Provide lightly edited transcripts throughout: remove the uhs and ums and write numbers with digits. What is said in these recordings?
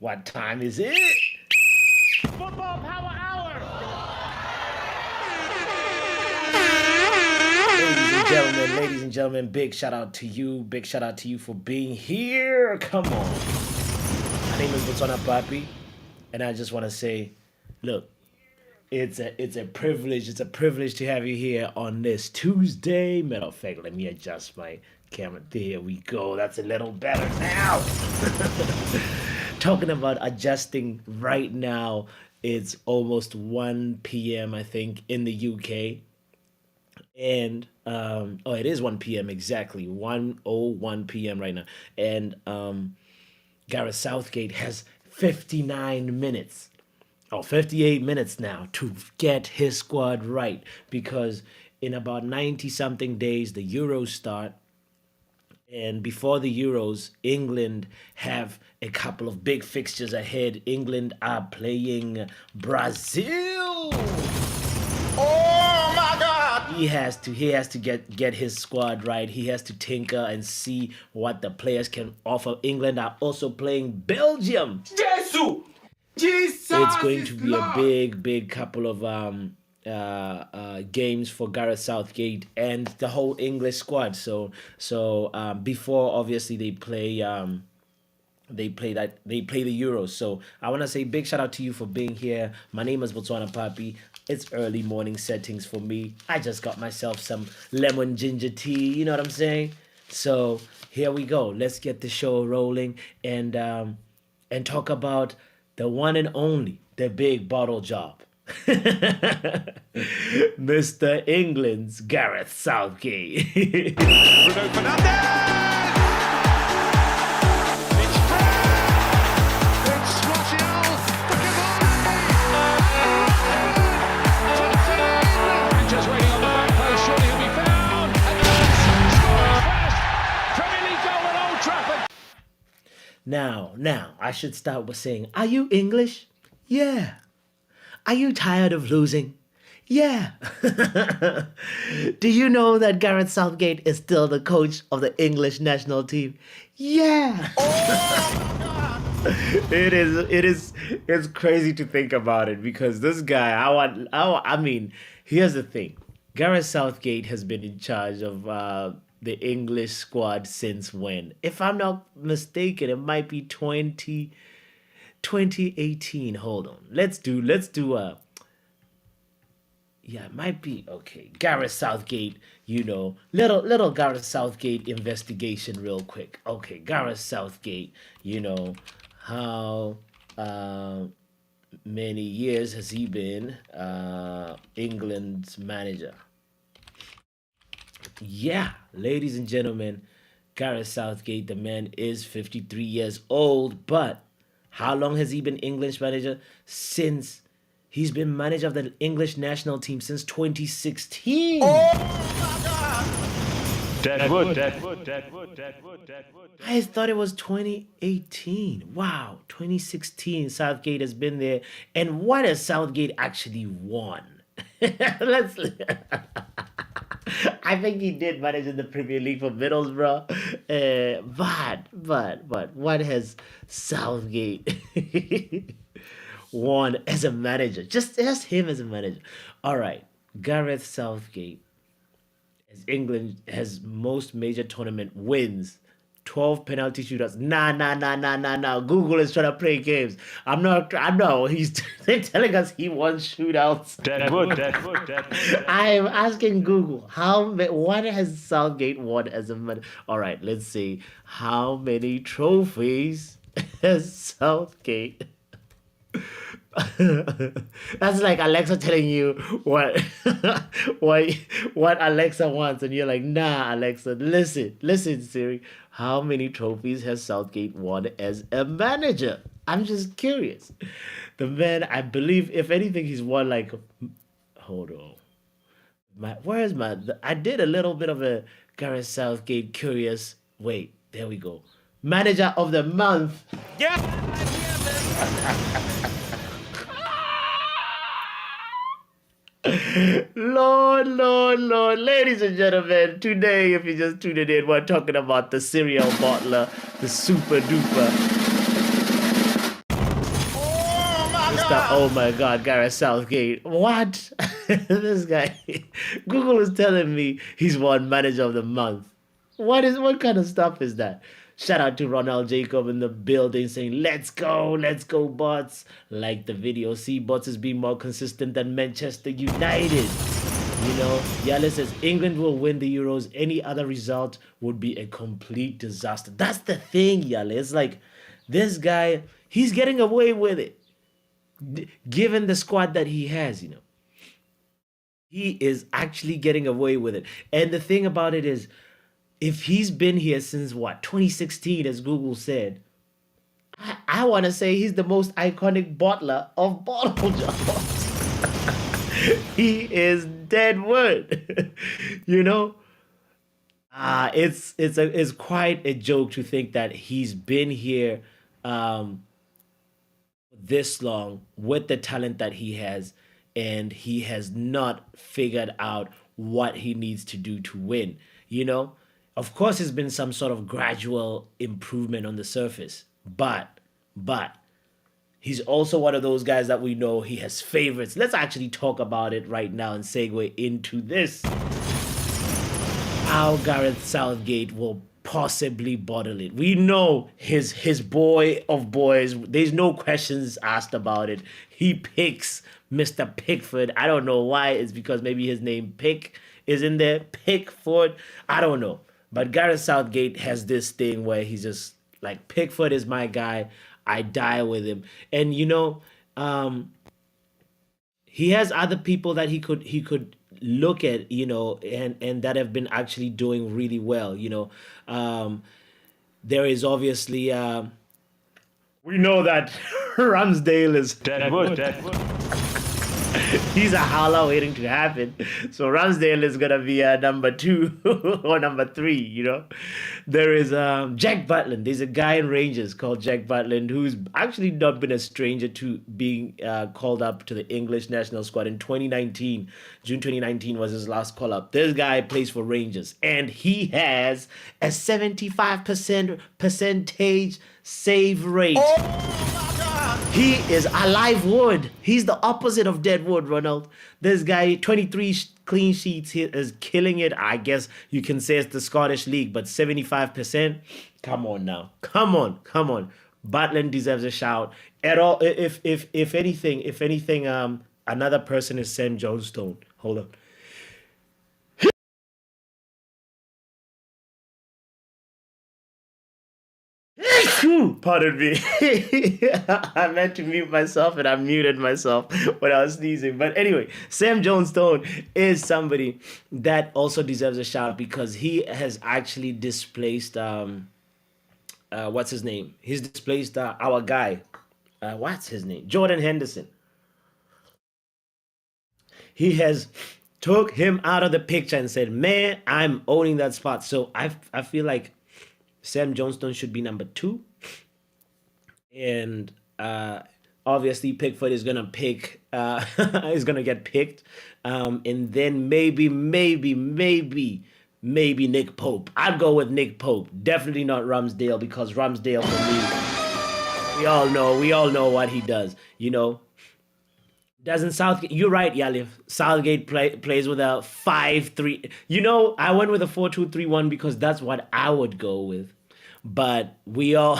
What time is it? Football Power Hour! Ladies and gentlemen, big shout out to you. Big shout out to you for being here. Come on. My name is botswanapapi, and I just want to say, look, it's a privilege. It's a privilege to have you here on this Tuesday. Matter of fact, let me adjust my camera. There we go. That's a little better now. Talking about adjusting right now, it's almost 1 p.m. I think in the UK. And it is 1 p.m. exactly, 1:01 p.m. right now. And Gareth Southgate has 59 minutes, 58 minutes now to get his squad right, because in about 90 something days the Euros start. And before the Euros, England have a couple of big fixtures ahead. England are playing Brazil. Oh my God! He has to get his squad right. He has to tinker and see what the players can offer. England are also playing Belgium. Jesus! It's going to be a big couple of games for Gareth Southgate and the whole English squad. So before obviously they play the Euros. So I want to say big shout out to you for being here. My name is botswanapapi. It's early morning settings for me. I just got myself some lemon ginger tea. You know what I'm saying? So here we go. Let's get the show rolling and talk about the one and only, the big bottle job. Mr. England's Gareth Southgate. Bruno Fernandes! It's Fred! It's Martinez! The Cavani! Just waiting on the back post, surely he'll be found! And yes! Scores first! Premier League goal at Old Trafford! Now, I should start with saying, are you English? Yeah. Are you tired of losing? Yeah. Do you know that Gareth Southgate is still the coach of the English national team? Yeah. It's crazy to think about it, because this guy, I mean, here's the thing. Gareth Southgate has been in charge of the English squad since when? If I'm not mistaken, it might be 2018. Hold on. Let's do it might be okay. Gareth Southgate, little Gareth Southgate investigation real quick. Okay, Gareth Southgate, how many years has he been England's manager? Yeah, ladies and gentlemen, Gareth Southgate, the man is 53 years old, but how long has he been English manager? Since he's been manager of the English national team since 2016. Oh my God! Deadwood. I thought it was 2018. Wow, 2016. Southgate has been there. And what has Southgate actually won? I think he did manage in the Premier League for Middlesbrough. But what has Southgate won as a manager? Just him as a manager. All right, Gareth Southgate, as England has most major tournament wins, 12 penalty shootouts. Nah. Google is trying to play games. I know. They're telling us he won shootouts. Deadwood. I'm asking Google, what has Southgate won as a manager? All right, let's see. How many trophies has Southgate? That's like Alexa telling you what Alexa wants, and you're like, nah, Alexa, listen, Siri. How many trophies has Southgate won as a manager? I'm just curious. The man, I believe, if anything, he's won like. Hold on. I did a little bit of a Gareth Southgate curious. Wait, there we go. Manager of the month. Yeah! Lord. Ladies and gentlemen, today, if you just tuned in, we're talking about the serial bottler, the super duper Mr. Oh my God, Gareth Southgate. What? This guy. Google is telling me he's won Manager of the Month. What kind of stuff is that? Shout out to Ronald Jacob in the building saying, let's go, bots. Like the video, see, bots is being more consistent than Manchester United. You know, Yale says England will win the Euros. Any other result would be a complete disaster. That's the thing, Yale. It's like this guy, he's getting away with it. Given the squad that he has, you know. He is actually getting away with it. And the thing about it is, if he's been here since what, 2016, as Google said, I want to say he's the most iconic bottler of bottle jobs. He is dead wood. You know? It's quite a joke to think that he's been here this long with the talent that he has, and he has not figured out what he needs to do to win. You know, of course, there's been some sort of gradual improvement on the surface, but he's also one of those guys that we know he has favorites. Let's actually talk about it right now and segue into this. How Gareth Southgate will possibly bottle it. We know his boy of boys. There's no questions asked about it. He picks Mr. Pickford. I don't know why. It's because maybe his name Pick is in there. Pickford. I don't know. But Gareth Southgate has this thing where he's just like, Pickford is my guy. I die with him. And you know, he has other people that he could look at, you know, and that have been actually doing really well. You know, there is obviously we know that Ramsdale is Deadwood. he's a holla waiting to happen. So Ramsdale is gonna be number 2 or number 3. You know, there is Jack Butland. There's a guy in Rangers called Jack Butland who's actually not been a stranger to being called up to the English national squad in 2019. June 2019 was his last call up. This guy plays for Rangers, and he has a 75% percentage save rate. He is alive wood. He's the opposite of dead wood, Ronald. This guy, 23 clean sheets, he is killing it. I guess you can say it's the Scottish League, but 75%? Come on now. Come on. Butland deserves a shout. At all, if anything, another person is Sam Johnstone. Hold on. Pardon me. I meant to mute myself and I muted myself when I was sneezing. But anyway, Sam Johnstone is somebody that also deserves a shout because he has actually displaced what's his name? He's displaced our guy. What's his name? Jordan Henderson. He has took him out of the picture and said, man, I'm owning that spot. So I feel like Sam Johnstone should be number 2. And obviously Pickford is gonna pick is gonna get picked. And then maybe Nick Pope. I'd go with Nick Pope. Definitely not Ramsdale, because Ramsdale for me, we all know what he does, you know. Doesn't Southgate? You're right, Yalif. Southgate plays with a 5-3. You know, I went with a 4-2-3-1 because that's what I would go with. But we all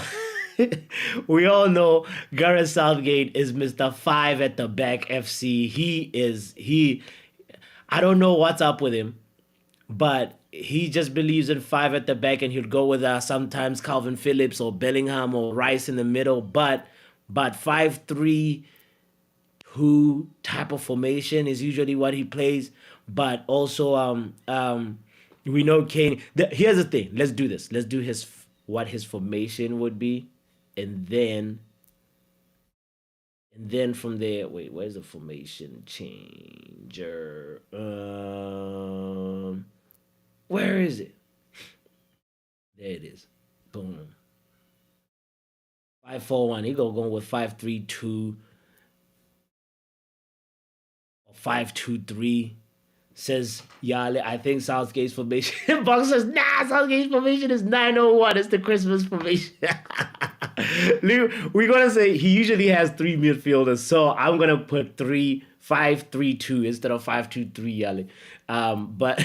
we all know Gareth Southgate is Mr. 5 at the back FC. He I don't know what's up with him, but he just believes in 5 at the back, and he'll go with sometimes Calvin Phillips or Bellingham or Rice in the middle. But 5-3. Who type of formation is usually what he plays, but also we know Kane. Here's the thing. Let's do this. Let's do what his formation would be, and then from there. Wait, where's the formation changer? Where is it? There it is. Boom. 5-4-1. He go with 5-3-2. 5-2-3, says Yale. I think Southgate's formation. Box says, nah, Southgate's formation is 9-0-1. It's the Christmas formation. We're gonna say he usually has three midfielders, so I'm gonna put 3-5-3-2 instead of 5-2-3, Ali. But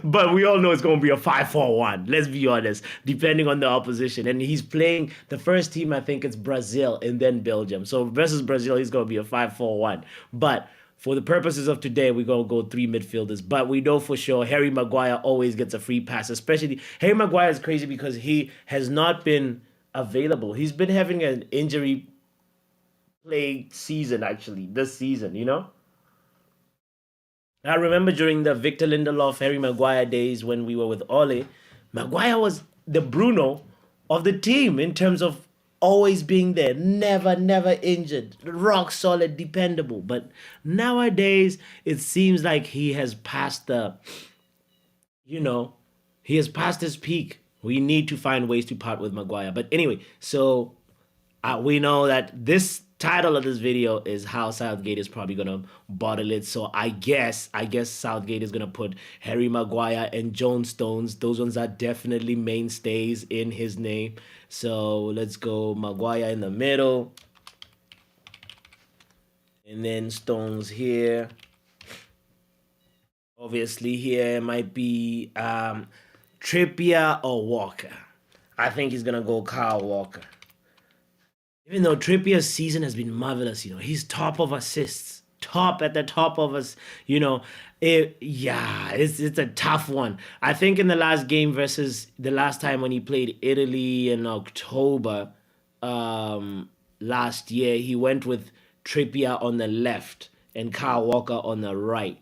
but we all know it's gonna be a 5-4-1. Let's be honest, depending on the opposition. And he's playing the first team. I think it's Brazil and then Belgium. So versus Brazil, he's gonna be a 5-4-1. But for the purposes of today, we're going to go three midfielders. But we know for sure Harry Maguire always gets a free pass. Especially, Harry Maguire is crazy because he has not been available. He's been having an injury plagued season, actually, this season, you know? I remember during the Victor Lindelof, Harry Maguire days when we were with Ole, Maguire was the Bruno of the team in terms of always being there, never injured, rock solid, dependable. But nowadays, it seems like he has passed the, you know, he has passed his peak. We need to find ways to part with Maguire. But anyway, so we know that this title of this video is how Southgate is probably gonna bottle it. So I guess Southgate is gonna put Harry Maguire and John Stones. Those ones are definitely mainstays in his name. So let's go Maguire in the middle, and then Stones here. Obviously, here might be Trippier or Walker. I think he's gonna go Kyle Walker. Even though Trippier's season has been marvelous, he's top of assists, top at the top of us, it's a tough one. I think in the last game versus the last time when he played Italy in October last year, he went with Trippier on the left and Kyle Walker on the right.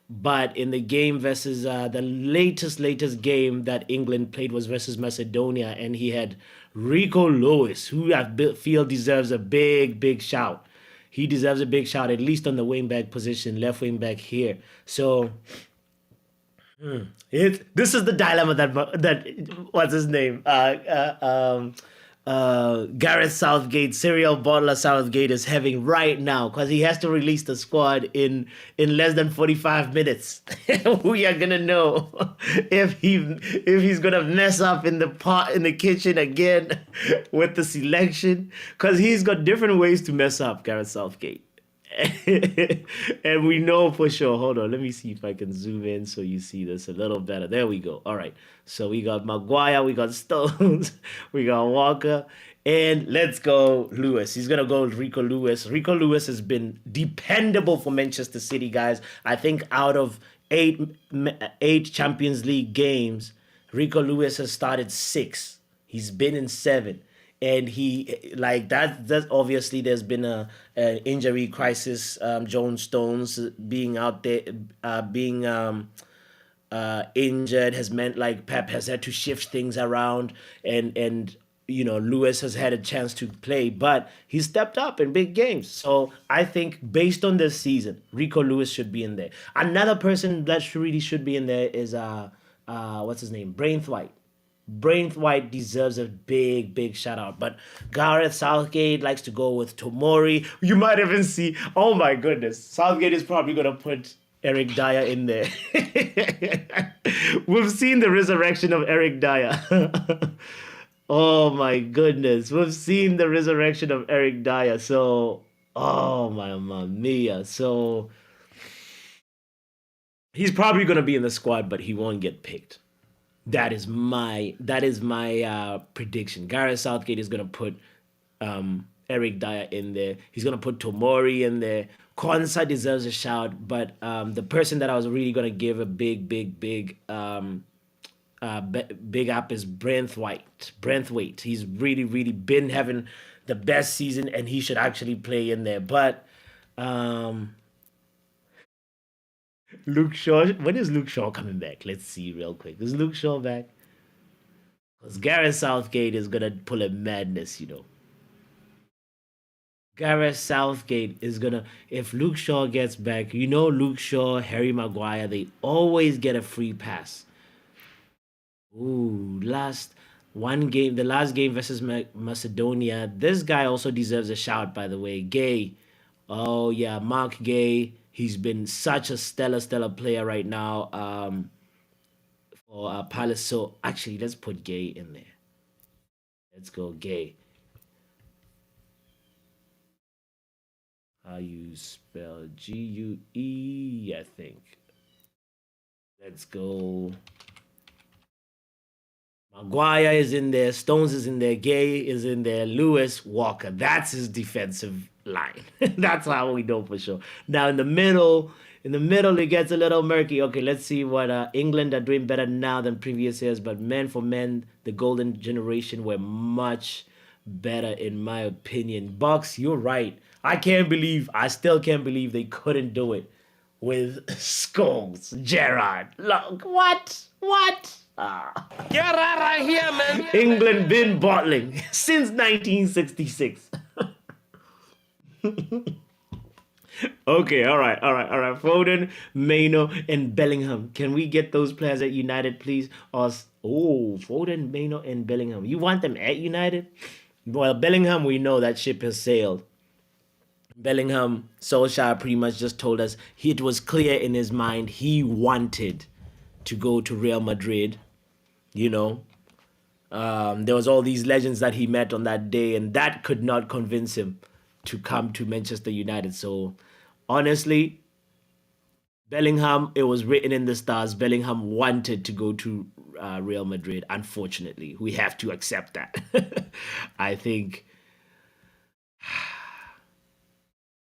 But in the game versus the latest game that England played was versus Macedonia, and he had Rico Lewis, who I feel deserves a big shout. He deserves a big shout, at least on the wing back position, left wing back here. So this is the dilemma that what's his name? Gareth Southgate, serial bottler Southgate is having right now, because he has to release the squad in less than 45 minutes. We are gonna know if he's gonna mess up in the kitchen again with the selection, because he's got different ways to mess up, Gareth Southgate. And we know for sure. Hold on, let me see if I can zoom in so you see this a little better. There we go. All right, so we got Maguire, we got Stones, we got Walker, and let's go Lewis. He's gonna go Rico Lewis. Rico Lewis has been dependable for Manchester City, guys. I think out of eight Champions League games, Rico Lewis has started 6. He's been in 7. And he, like, that's obviously there's been an injury crisis. John Stones being out there, being injured has meant like Pep has had to shift things around, and Lewis has had a chance to play, but he stepped up in big games. So I think based on this season, Rico Lewis should be in there. Another person that really should be in there is what's his name? Braithwaite. Braithwaite deserves a big shout out. But Gareth Southgate likes to go with Tomori. You might even see, oh my goodness, Southgate is probably going to put Eric Dyer in there. We've seen the resurrection of Eric Dyer. Oh my goodness. We've seen the resurrection of Eric Dyer. So, oh my mamma mia. So, he's probably going to be in the squad, but he won't get picked. That is my prediction. Gareth Southgate is gonna put Eric Dyer in there. He's gonna put Tomori in there. Konsa deserves a shout, but the person that I was really gonna give a big up is Braithwaite. He's really been having the best season, and he should actually play in there. But Luke Shaw. When is Luke Shaw coming back? Let's see real quick. Is Luke Shaw back? Because Gareth Southgate is gonna pull a madness, Gareth Southgate is gonna, if Luke Shaw gets back, Luke Shaw, Harry Maguire, they always get a free pass. Ooh, the last game versus Macedonia. This guy also deserves a shout, by the way. Gay. Oh yeah, Mark Gay. He's been such a stellar player right now for Palace. So actually, let's put Gay in there. Let's go Gay. how you spell Gue, I think. Let's go. Maguire is in there, Stones is in there, Gay is in there, Lewis, Walker. That's his defensive line. That's how we know for sure. Now in the middle it gets a little murky. Okay, let's see what England are doing better now than previous years, but men for men, the golden generation were much better in my opinion. Bucks, you're right. I still can't believe they couldn't do it with Scholes, Gerrard. Look, what? What? Get out of here, man. England been bottling since 1966. Okay, all right. Foden, Maino, and Bellingham. Can we get those players at United, please? Foden, Maino, and Bellingham. You want them at United? Well, Bellingham, we know that ship has sailed. Bellingham, Solskjaer pretty much just told us it was clear in his mind he wanted to go to Real Madrid. You know, there was all these legends that he met on that day, and that could not convince him to come to Manchester United. So, honestly, Bellingham, it was written in the stars. Bellingham wanted to go to Real Madrid. Unfortunately, we have to accept that. I think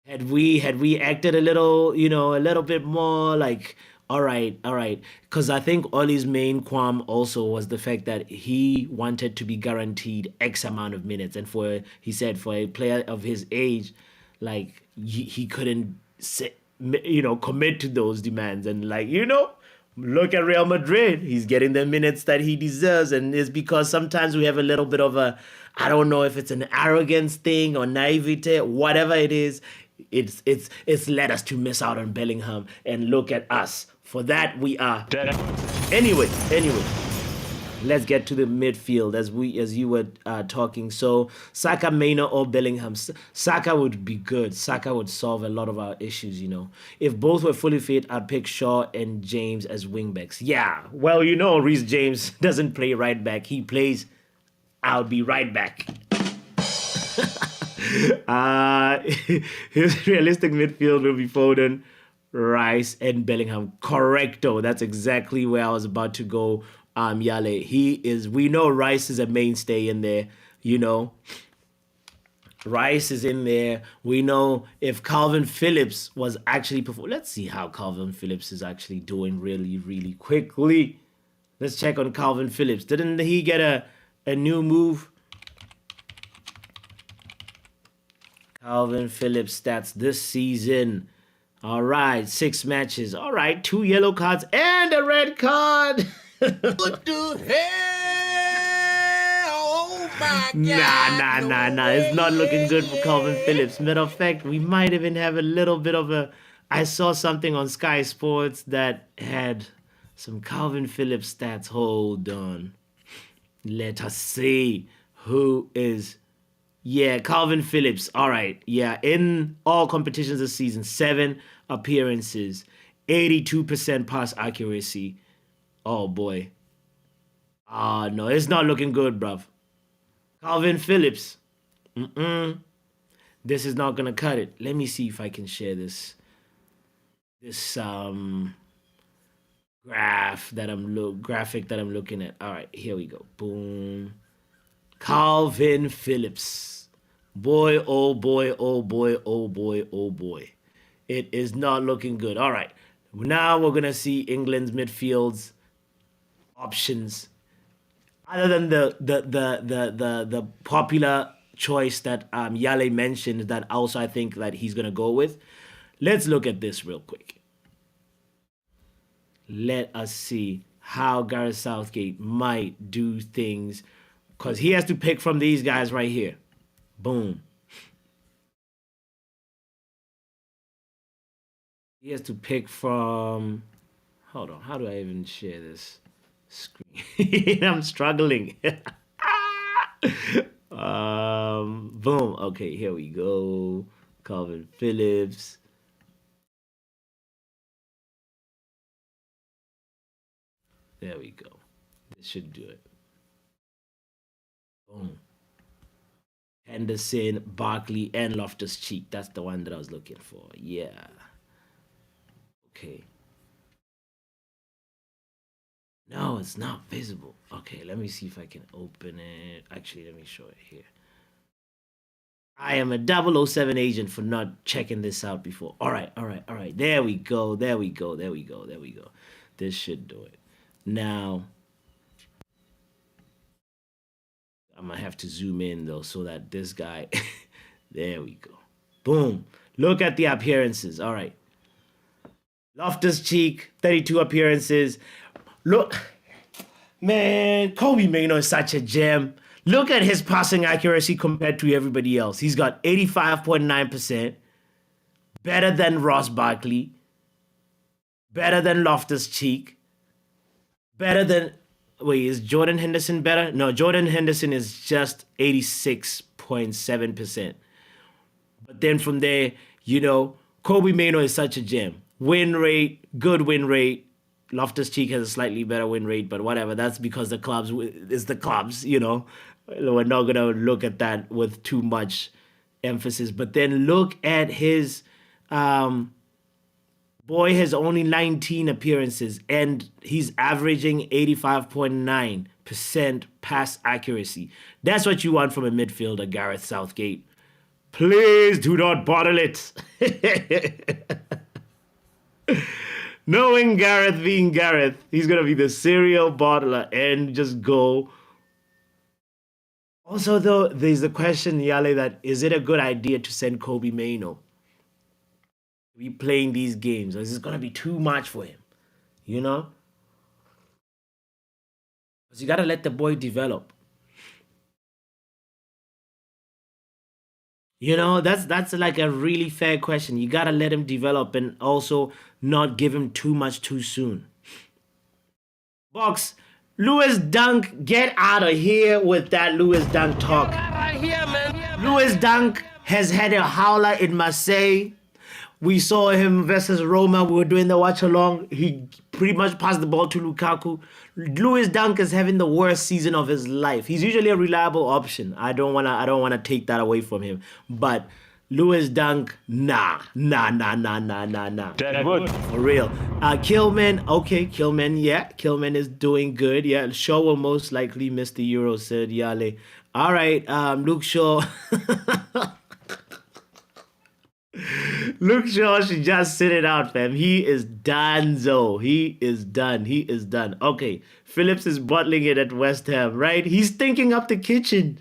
had we acted a little, a little bit more like, all right, because I think Ollie's main qualm also was the fact that he wanted to be guaranteed X amount of minutes, and he said for a player of his age, like he couldn't commit to those demands, and look at Real Madrid, he's getting the minutes that he deserves, and it's because sometimes we have a little bit of a, I don't know if it's an arrogance thing or naivete, whatever it is. It's led us to miss out on Bellingham, and look at us. For that we are. Anyway, let's get to the midfield as you were talking. So Saka, Maino, or Bellingham. Saka would be good. Saka would solve a lot of our issues. If both were fully fit, I'd pick Shaw and James as wingbacks. Yeah, well, Reece James doesn't play right back. He plays, I'll be right back. His realistic midfield will be Foden, Rice, and Bellingham. Correcto. That's exactly where I was about to go. Yale. We know Rice is a mainstay in there, Rice is in there. We know if Calvin Phillips was actually let's see how Calvin Phillips is actually doing really, really quickly. Let's check on Calvin Phillips. Didn't he get a new move? Calvin Phillips stats this season. All right, 6 matches. All right, 2 yellow cards and a red card. What the hell? Oh my God. Nah. It's not looking good for Calvin Phillips. Matter of fact, we might even have a little bit of a... I saw something on Sky Sports that had some Calvin Phillips stats. Hold on. Let us see who is... Yeah, Calvin Phillips. All right. Yeah, in all competitions this season, 7 appearances, 82% pass accuracy. Oh, boy. No, it's not looking good, bruv. Calvin Phillips. This is not going to cut it. Let me see if I can share this graphic that I'm looking at. All right, here we go. Boom. Calvin Phillips. Boy, oh boy, oh boy, oh boy, oh boy. It is not looking good. All right. Now we're going to see England's midfield's options. Other than the popular choice that Yale mentioned that also I think that he's going to go with. Let's look at this real quick. Let us see how Gareth Southgate might do things, because he has to pick from these guys right here. Boom. He has to pick from... Hold on. How do I even share this screen? I'm struggling. Boom. Okay, here we go. Calvin Phillips. There we go. This should do it. Boom. Henderson, Barkley, and Loftus-Cheek. That's the one that I was looking for. Yeah. Okay. No, it's not visible. Okay, let me see if I can open it. Actually, let me show it here. I am a 007 agent for not checking this out before. All right. There we go. This should do it. Now, I'm going to have to zoom in, though, so that this guy... There we go. Boom. Look at the appearances. All right. Loftus-Cheek, 32 appearances. Look, man, Kobe Mainoo is such a gem. Look at his passing accuracy compared to everybody else. He's got 85.9%, better than Ross Barkley, better than Loftus-Cheek, better than... Wait, is Jordan Henderson better? No, Jordan Henderson is just 86.7%. But then from there, Kobe Mainoo is such a gem. Win rate, good win rate. Loftus-Cheek has a slightly better win rate, but whatever. That's because the clubs is the clubs, We're not going to look at that with too much emphasis. But then look at his... boy has only 19 appearances, and he's averaging 85.9% pass accuracy. That's what you want from a midfielder, Gareth Southgate. Please do not bottle it. Knowing Gareth being Gareth, he's going to be the serial bottler and just go. Also, though, there's the question, Yale, that is it a good idea to send Kobe Mainoo to be playing these games? Or is this going to be too much for him? Because you got to let the boy develop. That's like a really fair question. You got to let him develop and also not give him too much too soon. Box, Lewis Dunk, get out of here with that Lewis Dunk talk. Right here, man. Lewis Dunk has had a howler in Marseille. We saw him versus Roma. We were doing the watch along. He pretty much passed the ball to Lukaku. Lewis Dunk is having the worst season of his life. He's usually a reliable option. I don't wanna take that away from him. But Lewis Dunk, nah. Deadwood. For real. Kilman, okay, Kilman is doing good. Yeah, Shaw will most likely miss the Euro, said Yale. All right, Luke Shaw. Luke Shaw should just sit it out, fam. He is done, Zo. He is done. Okay, Phillips is bottling it at West Ham, right? He's stinking up the kitchen.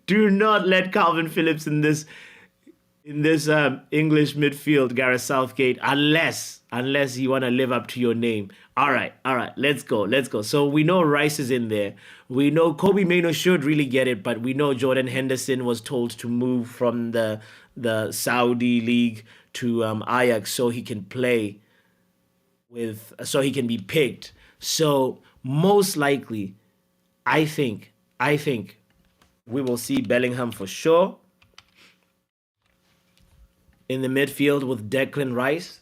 Do not let Calvin Phillips in this English midfield, Gareth Southgate, unless you want to live up to your name. All right, let's go. So we know Rice is in there. We know Kobe Mainoo should really get it, but we know Jordan Henderson was told to move from the Saudi league to Ajax so he can play so he can be picked. So most likely, I think we will see Bellingham for sure in the midfield with Declan Rice.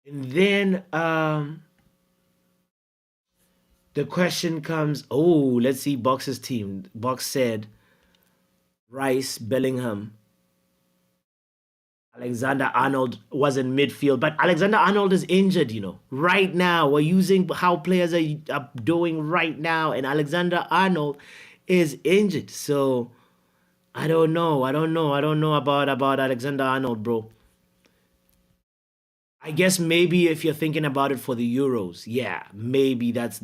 And then the question comes, let's see Box's team. Box said Rice, Bellingham, Alexander-Arnold was in midfield, but Alexander-Arnold is injured, Right now, we're using how players are doing right now, and Alexander-Arnold is injured. So I don't know about Alexander-Arnold, bro. I guess maybe if you're thinking about it for the Euros, yeah, maybe that's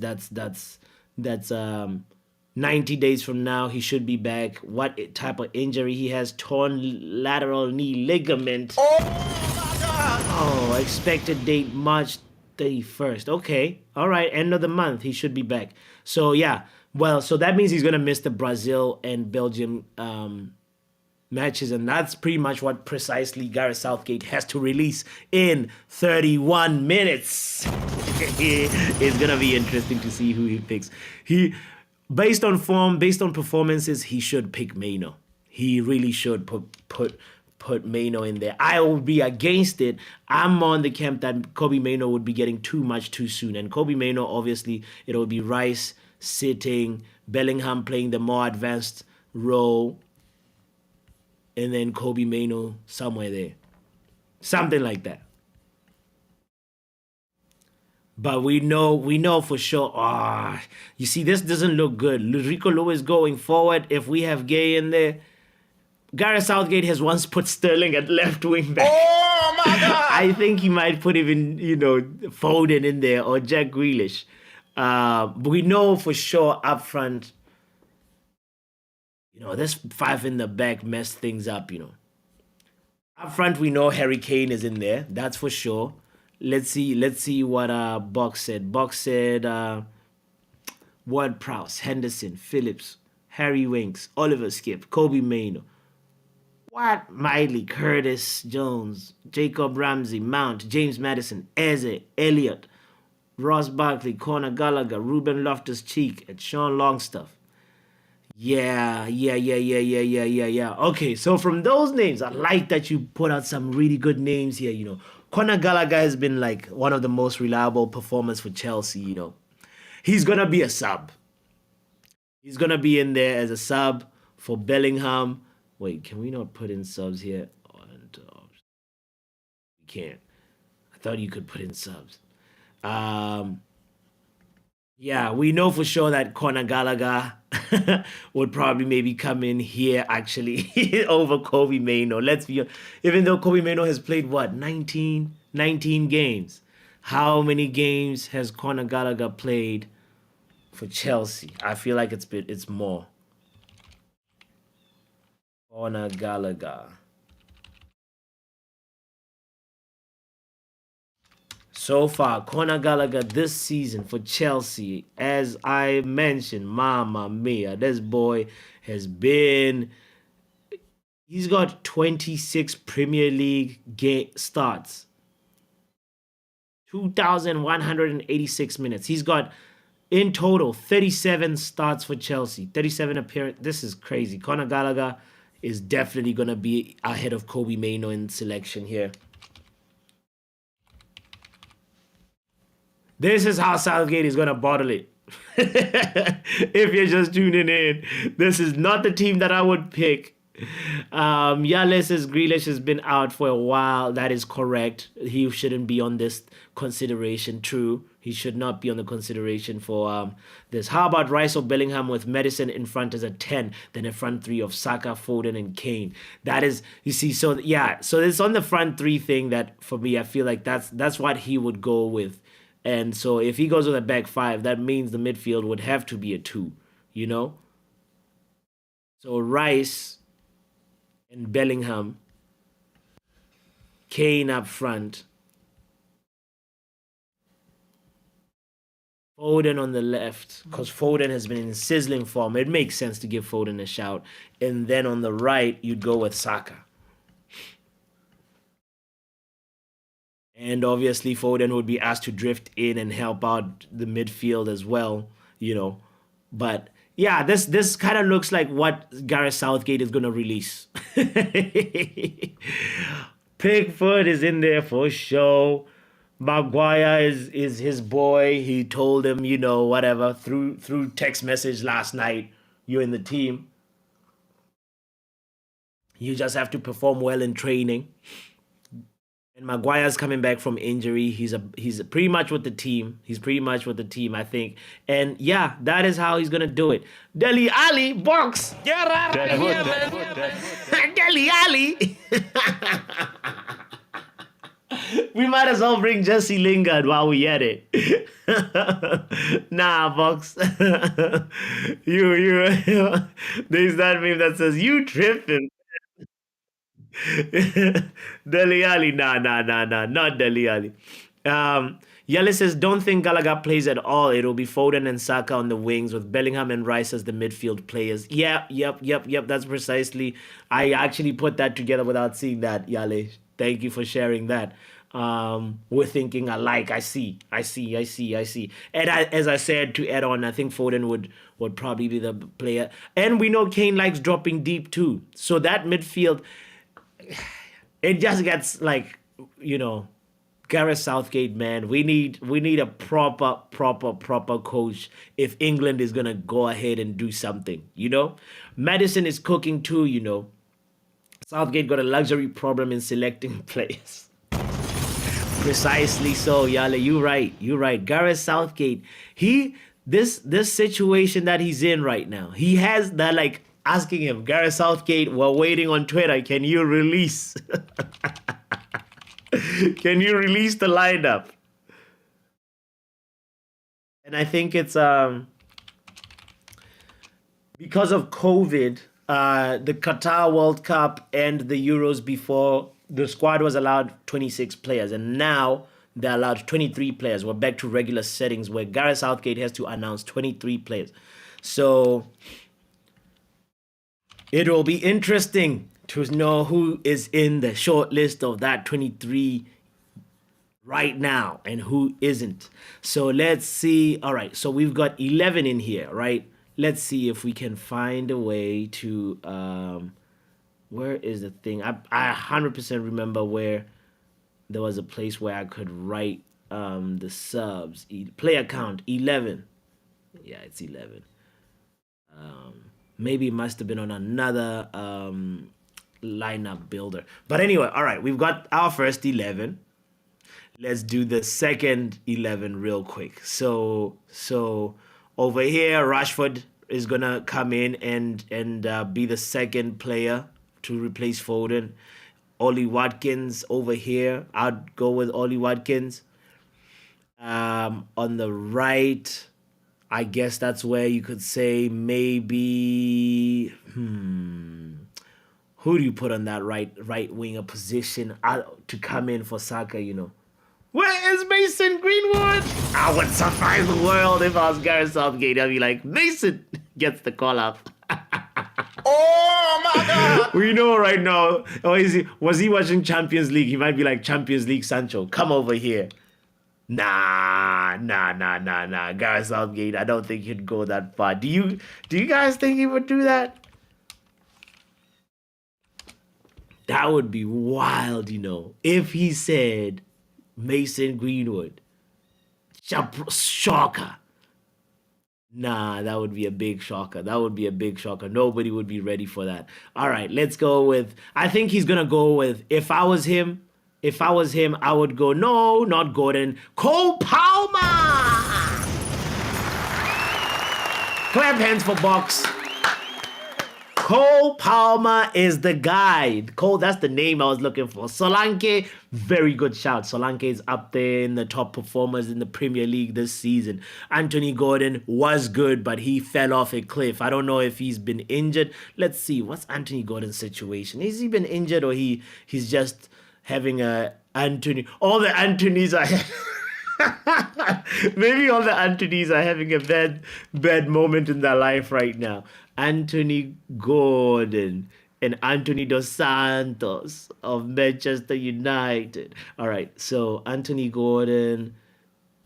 90 days from now he should be back. What type of injury he has? Torn lateral knee ligament. Oh, my God. Oh, expected date March 31st. Okay, all right, end of the month he should be back. So yeah, well, so that means he's gonna miss the Brazil and Belgium matches, and that's pretty much what precisely Gareth Southgate has to release in 31 minutes. It's gonna be interesting to see who he picks. Based on form, based on performances, he should pick Mainoo. He really should put Mainoo in there. I will be against it. I'm on the camp that Kobe Mainoo would be getting too much too soon, and Kobe Mainoo, obviously, it will be Rice sitting, Bellingham playing the more advanced Rowe, and then Kobe Mano somewhere there. Something like that. But we know for sure. You see, this doesn't look good. Rico Lewis going forward. If we have Gay in there, Gareth Southgate has once put Sterling at left wing back. Oh my God! I think he might put even Foden in there or Jack Grealish. But we know for sure up front. This 5 in the back messed things up. Up front, we know Harry Kane is in there. That's for sure. Let's see what Box said. Box said Ward-Prowse, Henderson, Phillips, Harry Winks, Oliver Skip, Kobe Mano, Miley, Curtis Jones, Jacob Ramsey, Mount, James Maddison, Eze, Elliott, Ross Barkley, Conor Gallagher, Ruben Loftus-Cheek, and Sean Longstaff. Yeah. Okay, so from those names, I like that you put out some really good names here. Conor Gallagher has been like one of the most reliable performers for Chelsea. He's gonna be a sub. He's gonna be in there as a sub for Bellingham. Wait, can we not put in subs here? We can't. I thought you could put in subs. Yeah, we know for sure that Conor Gallagher would probably maybe come in here actually over Kobe Mano. Even though Kobe Mano has played 19 games. How many games has Conor Gallagher played for Chelsea? I feel like it's more. Conor Gallagher. So far, Conor Gallagher this season for Chelsea, as I mentioned, Mamma Mia, this boy he's got 26 Premier League starts, 2,186 minutes. He's got, in total, 37 starts for Chelsea, 37 appearances. This is crazy. Conor Gallagher is definitely going to be ahead of Kobe Mano in selection here. This is how Southgate is going to bottle it. If you're just tuning in, this is not the team that I would pick. Grealish has been out for a while. That is correct. He shouldn't be on this consideration. True. He should not be on the consideration for this. How about Rice or Bellingham with Madison in front as a 10, then a front 3 of Saka, Foden, and Kane? That is, you see, so it's on the front 3 thing that for me, I feel like that's what he would go with. And so if he goes with a back 5, that means the midfield would have to be a 2, So Rice and Bellingham, Kane up front, Foden on the left, because Foden has been in sizzling form. It makes sense to give Foden a shout. And then on the right, you'd go with Saka. And obviously, Foden would be asked to drift in and help out the midfield as well, But yeah, this kind of looks like what Gareth Southgate is going to release. Pickford is in there for sure. Maguire is his boy. He told him, whatever, through text message last night, you're in the team. You just have to perform well in training. And Maguire's coming back from injury. He's pretty much with the team. I think. And yeah, that is how he's gonna do it. Dele Alli, box. Get out of here, man! Dele Alli. We might as well bring Jesse Lingard while we at it. Nah, box. you. There's that meme that says you tripping. Dele Alli, nah, not Dele Alli. Yellis says, don't think Gallagher plays at all. It'll be Foden and Saka on the wings with Bellingham and Rice as the midfield players. Yep. That's precisely. I actually put that together without seeing that, Yale. Thank you for sharing that. We're thinking alike. I see. And as I said, to add on, I think Foden would probably be the player. And we know Kane likes dropping deep too. So that midfield, it just gets like, Gareth Southgate, man. We need a proper coach if England is gonna go ahead and do something. Madison is cooking too, you know. Southgate got a luxury problem in selecting players. Precisely so, Yale. You're right. Gareth Southgate, this situation that he's in right now, he has that, like, asking him, Gareth Southgate, we're waiting on Twitter. Can you release? Can you release the lineup? And I think it's because of COVID, the Qatar World Cup and the Euros before, the squad was allowed 26 players, and now they're allowed 23 players. We're back to regular settings where Gareth Southgate has to announce 23 players. So it will be interesting to know who is in the short list of that 23 right now and who isn't. So let's see. All right, so we've got 11 in here, right? Let's see if we can find a way to where is the thing? I 100% remember where there was a place where I could write the subs. Player count 11. Yeah, it's 11. Maybe it must have been on another lineup builder. But anyway, all right, we've got our first 11. Let's do the second 11 real quick. So over here, Rashford is gonna come in and be the second player to replace Foden. Ollie Watkins over here. I'd go with Ollie Watkins. On the right, I guess that's where you could say maybe who do you put on that right winger position to come in for Saka, you know? Where is Mason Greenwood? I would surprise the world if I was Gareth Southgate. I'd be like, Mason gets the call up. Oh my God! We know right now. Or was he watching Champions League? He might be like, Champions League Sancho, come over here. Nah. Gareth Southgate, I don't think he'd go that far. Do you guys think he would do that? That would be wild, you know, if he said Mason Greenwood. Shocker. Nah, that would be a big shocker. Nobody would be ready for that. All right, let's go with, I think he's going to go with, if I was him, I would go, no, not Gordon, Cole Palmer. Clap hands for Box. Cole Palmer is the guy. Cole, that's the name I was looking for. Solanke, very good shout. Solanke is up there in the top performers in the Premier League this season. Anthony Gordon was good, but he fell off a cliff. I don't know if he's been injured. Let's see. What's Anthony Gordon's situation? Has he been injured or he's just having a Anthony? All the Anthonys are... Maybe all the Anthonys are having a bad moment in their life right now. Anthony Gordon and Anthony Dos Santos of Manchester United. All right, so Anthony Gordon,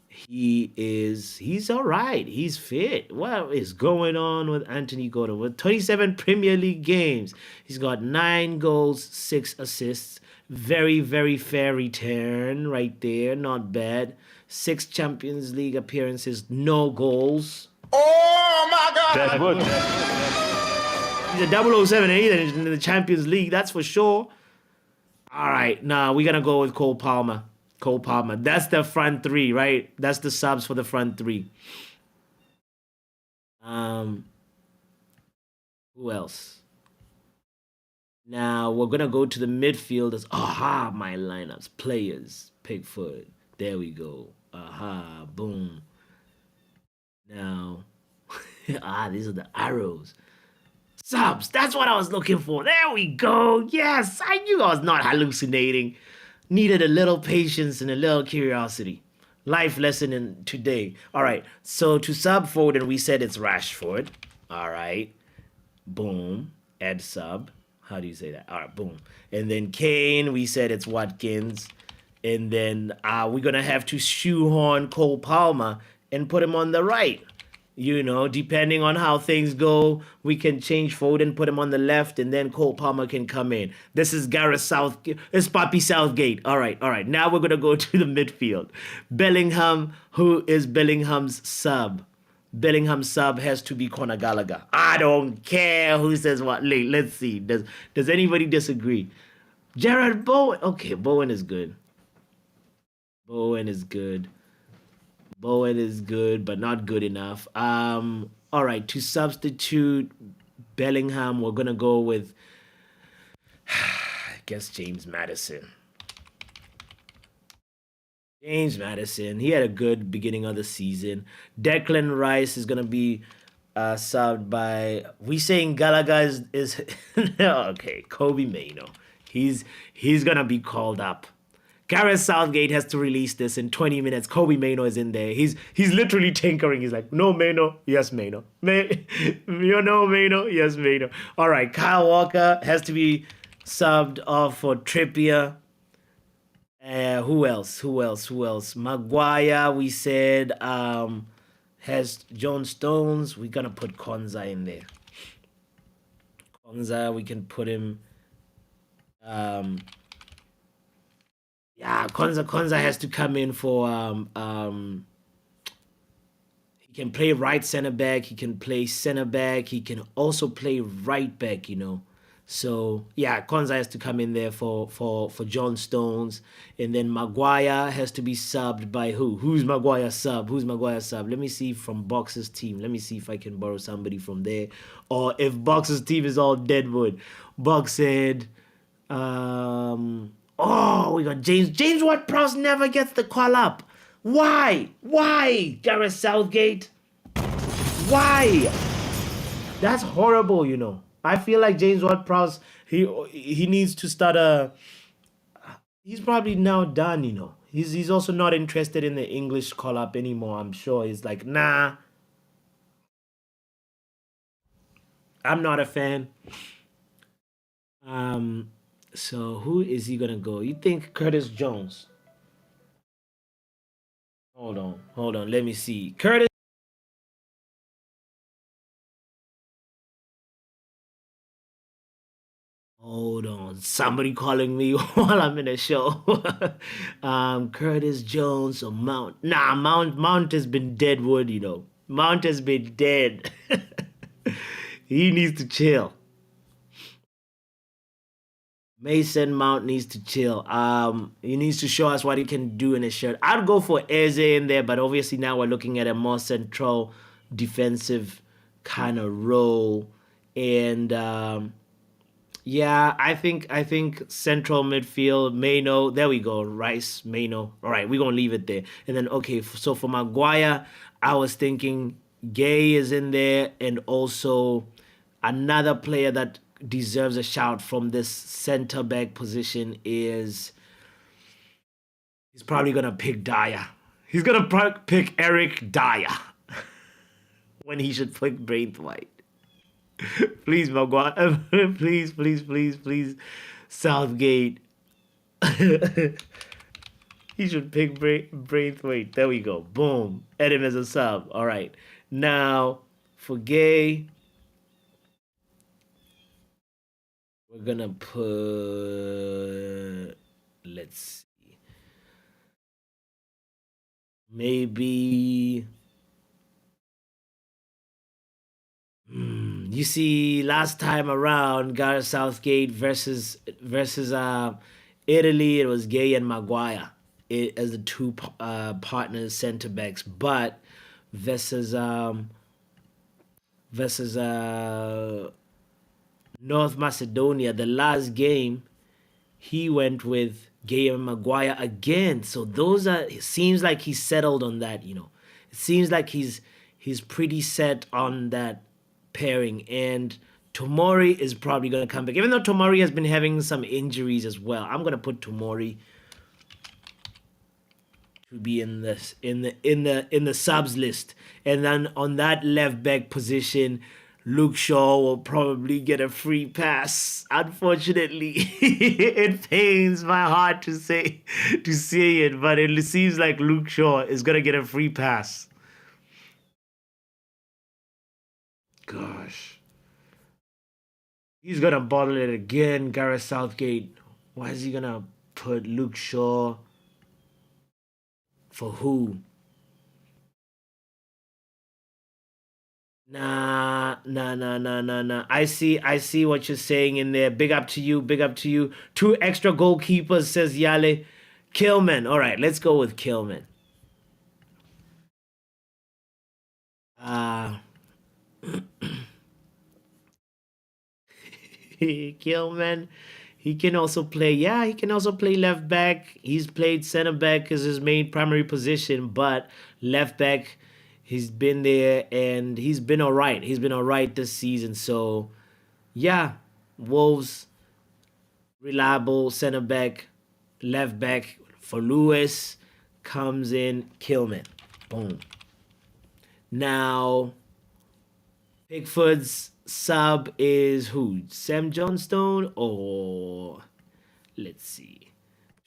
he's all right. He's fit. What is going on with Anthony Gordon? With 27 Premier League games, he's got 9 goals, 6 assists. Very, very fair return right there. Not bad. 6 Champions League appearances, no goals. Oh my God! That would. He's a 007 either in the Champions League, that's for sure. All right, now we're going to go with Cole Palmer. That's the front 3, right? That's the subs for the front 3. Who else? Now we're going to go to the midfielders. Aha, my lineups. Players. Pickford. There we go. Aha, boom. Now, these are the arrows. Subs, that's what I was looking for. There we go. Yes, I knew I was not hallucinating. Needed a little patience and a little curiosity. Life lesson in today. All right, so to sub Foden, we said it's Rashford. All right, boom, add sub. How do you say that? All right, boom. And then Kane, we said it's Watkins. And then we're going to have to shoehorn Cole Palmer and put him on the right. You know, depending on how things go, we can change Foden, put him on the left, and then Cole Palmer can come in. This is Gareth Southgate. It's Papi Southgate. All right. Now we're going to go to the midfield. Bellingham, who is Bellingham's sub? Bellingham sub has to be Conor Gallagher. I don't care who says what. Let's see. Does anybody disagree? Jared Bowen. Okay, Bowen is good. Bowen is good. Bowen is good, but not good enough. All right, to substitute Bellingham, we're gonna go with I guess James Maddison. James Maddison. He had a good beginning of the season. Declan Rice is gonna be subbed by. We saying Gallagher is okay. Kobe Maino. He's gonna be called up. Gareth Southgate has to release this in 20 minutes. Kobe Maino is in there. He's literally tinkering. He's like, no Maino, yes Maino. You know Maino, yes Maino. All right, Kyle Walker has to be subbed off for Trippier. Who else? Maguire, we said, has John Stones. We're gonna put Konza in there. Konza, we can put him. Yeah, Konza has to come in for he can play right center back, he can play center back, he can also play right back, So yeah, Konza has to come in there for John Stones, and then Maguire has to be subbed by who? Who's Maguire sub? Let me see from Box's team. Let me see if I can borrow somebody from there, or if Box's team is all deadwood. Box said, oh, we got James. James Ward-Prowse never gets the call up. Why? Gareth Southgate? Why? That's horrible, I feel like James Ward-Prowse, he needs to start he's probably now done, He's also not interested in the English call-up anymore, I'm sure. He's like, nah. I'm not a fan. So who is he gonna go? You think Curtis Jones? Hold on. Let me see. Curtis. Hold on. Somebody calling me while I'm in the show. Curtis Jones or Mount. Nah, Mount has been deadwood, Mount has been dead. He needs to chill. Mason Mount needs to chill. He needs to show us what he can do in his shirt. I'd go for Eze in there, but obviously now we're looking at a more central defensive kind of role. And yeah, I think central midfield, Maino. There we go. Rice, Maino. All right, we're gonna leave it there. And then okay, so for Maguire, I was thinking Gay is in there, and also another player that deserves a shout from this center back position is he's probably gonna pick Dyer. He's gonna pick Eric Dyer when he should pick Braithwaite. Please, Maguire. please, Southgate. He should pick Braithwaite. There we go. Boom. Add him as a sub. All right. Now for Gay. We're gonna put, let's see, maybe, you see, last time around, Gareth Southgate versus Italy, it was Gay and Maguire as the two partners, center backs, but versus North Macedonia, the last game, he went with Gay and Maguire again. So it seems like he's settled on that, It seems like he's pretty set on that pairing. And Tomori is probably going to come back. Even though Tomori has been having some injuries as well, I'm going to put Tomori to be in the subs list. And then on that left back position, Luke Shaw will probably get a free pass. Unfortunately, it pains my heart to say it, but it seems like Luke Shaw is gonna get a free pass. Gosh, he's gonna bottle it again. Gareth Southgate. Why is he gonna put Luke Shaw for who? Nah. I see what you're saying in there. Big up to you, big up to you. Two extra goalkeepers, says Yale. Killman. All right, let's go with Killman. Uh Killman. He can also play, yeah, he can also play left back. He's played center back as his main primary position, but left back, he's been there and he's been all right. He's been all right this season. So, yeah, Wolves, reliable center back, left back for Lewis, comes in Killman. Boom. Now, Pickford's sub is who? Sam Johnstone or let's see.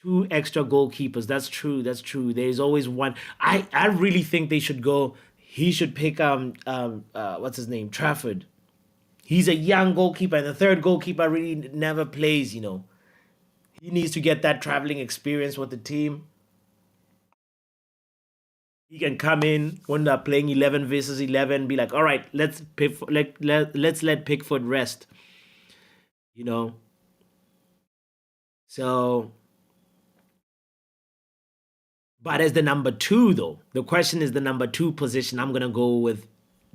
Two extra goalkeepers. That's true. That's true. There's always one. I really think they should go. He should pick what's his name? Trafford. He's a young goalkeeper, and the third goalkeeper really never plays, you know. He needs to get that traveling experience with the team. He can come in when they're playing 11 versus 11, be like, all right, let's let Pickford rest, you know. So, but as the number two, though, the question is the number two position. I'm gonna go with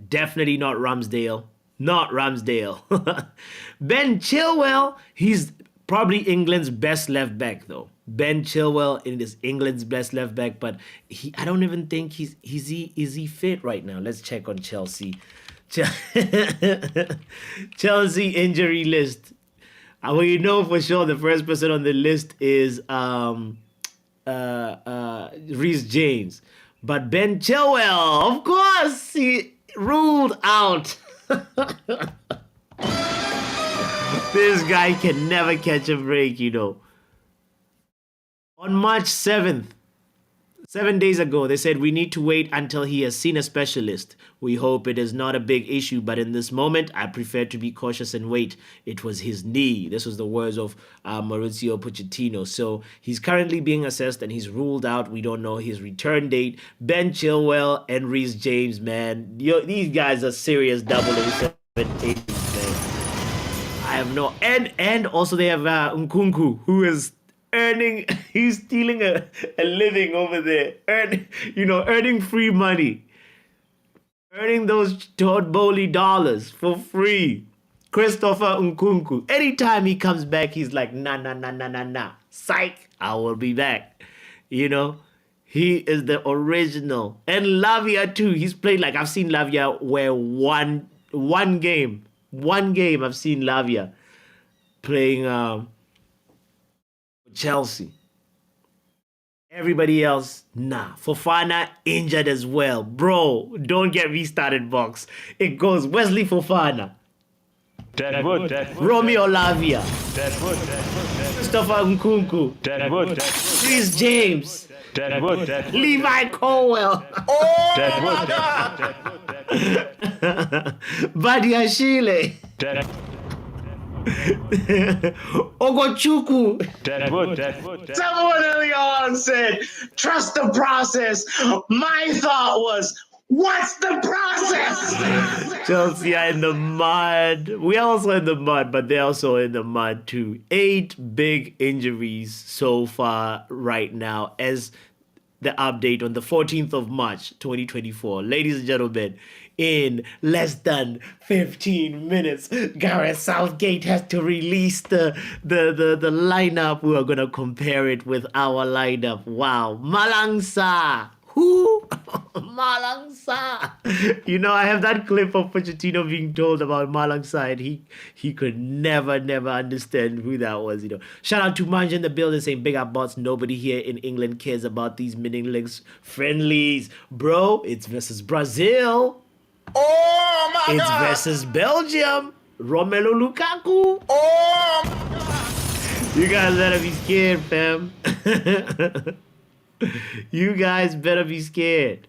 definitely not Ramsdale, not Ramsdale. Ben Chilwell, he's probably England's best left back, though. Ben Chilwell is England's best left back, but I don't even think is he fit right now. Let's check on Chelsea. Chelsea injury list. We know for sure the first person on the list is Reece James, but Ben Chilwell, of course, he ruled out. This guy can never catch a break, you know. On March 7th, 7 days ago, they said we need to wait until he has seen a specialist. We hope it is not a big issue, but in this moment, I prefer to be cautious and wait. It was his knee. This was the words of Mauricio Pochettino. So he's currently being assessed and he's ruled out. We don't know his return date. Ben Chilwell and Reece James, man. These guys are serious 007 agents, man. I have no... And also they have Nkunku, who is... he's stealing a living over there, earning free money, earning those Todd Bowley dollars for free. Christopher Nkunku, anytime he comes back, he's like, nah, psych, I will be back. He is the original. And Lavia too, he's played, like, I've seen Lavia wear one game I've seen Lavia playing Chelsea. Everybody else, nah. Fofana injured as well. Bro, don't get me started, box. It goes Wesley Fofana, Deadwood. Romeo Lavia, Deadwood. Christopher Nkunku, Deadwood. Reece James, Deadwood. Levi Colwell, Oh my God! Badiashile, Ogochukwu. Deadwood. Someone early on said, trust the process. My thought was, what's the process? Chelsea are in the mud. We are also in the mud, but they're also in the mud too. 8 big injuries so far right now as the update on the 14th of March, 2024. Ladies and gentlemen, in less than 15 minutes, Gareth Southgate has to release the lineup. We are going to compare it with our lineup. Wow. Malangsa. Who? Malangsa. I have that clip of Pochettino being told about Malangsa, and he could never understand who that was. Shout out to Manja in the building saying, big up bots. Nobody here in England cares about these meaningless friendlies. Bro, it's versus Brazil. Oh my It's God! versus Belgium. Romelu Lukaku. Oh my God! You guys better be scared, fam. You guys better be scared.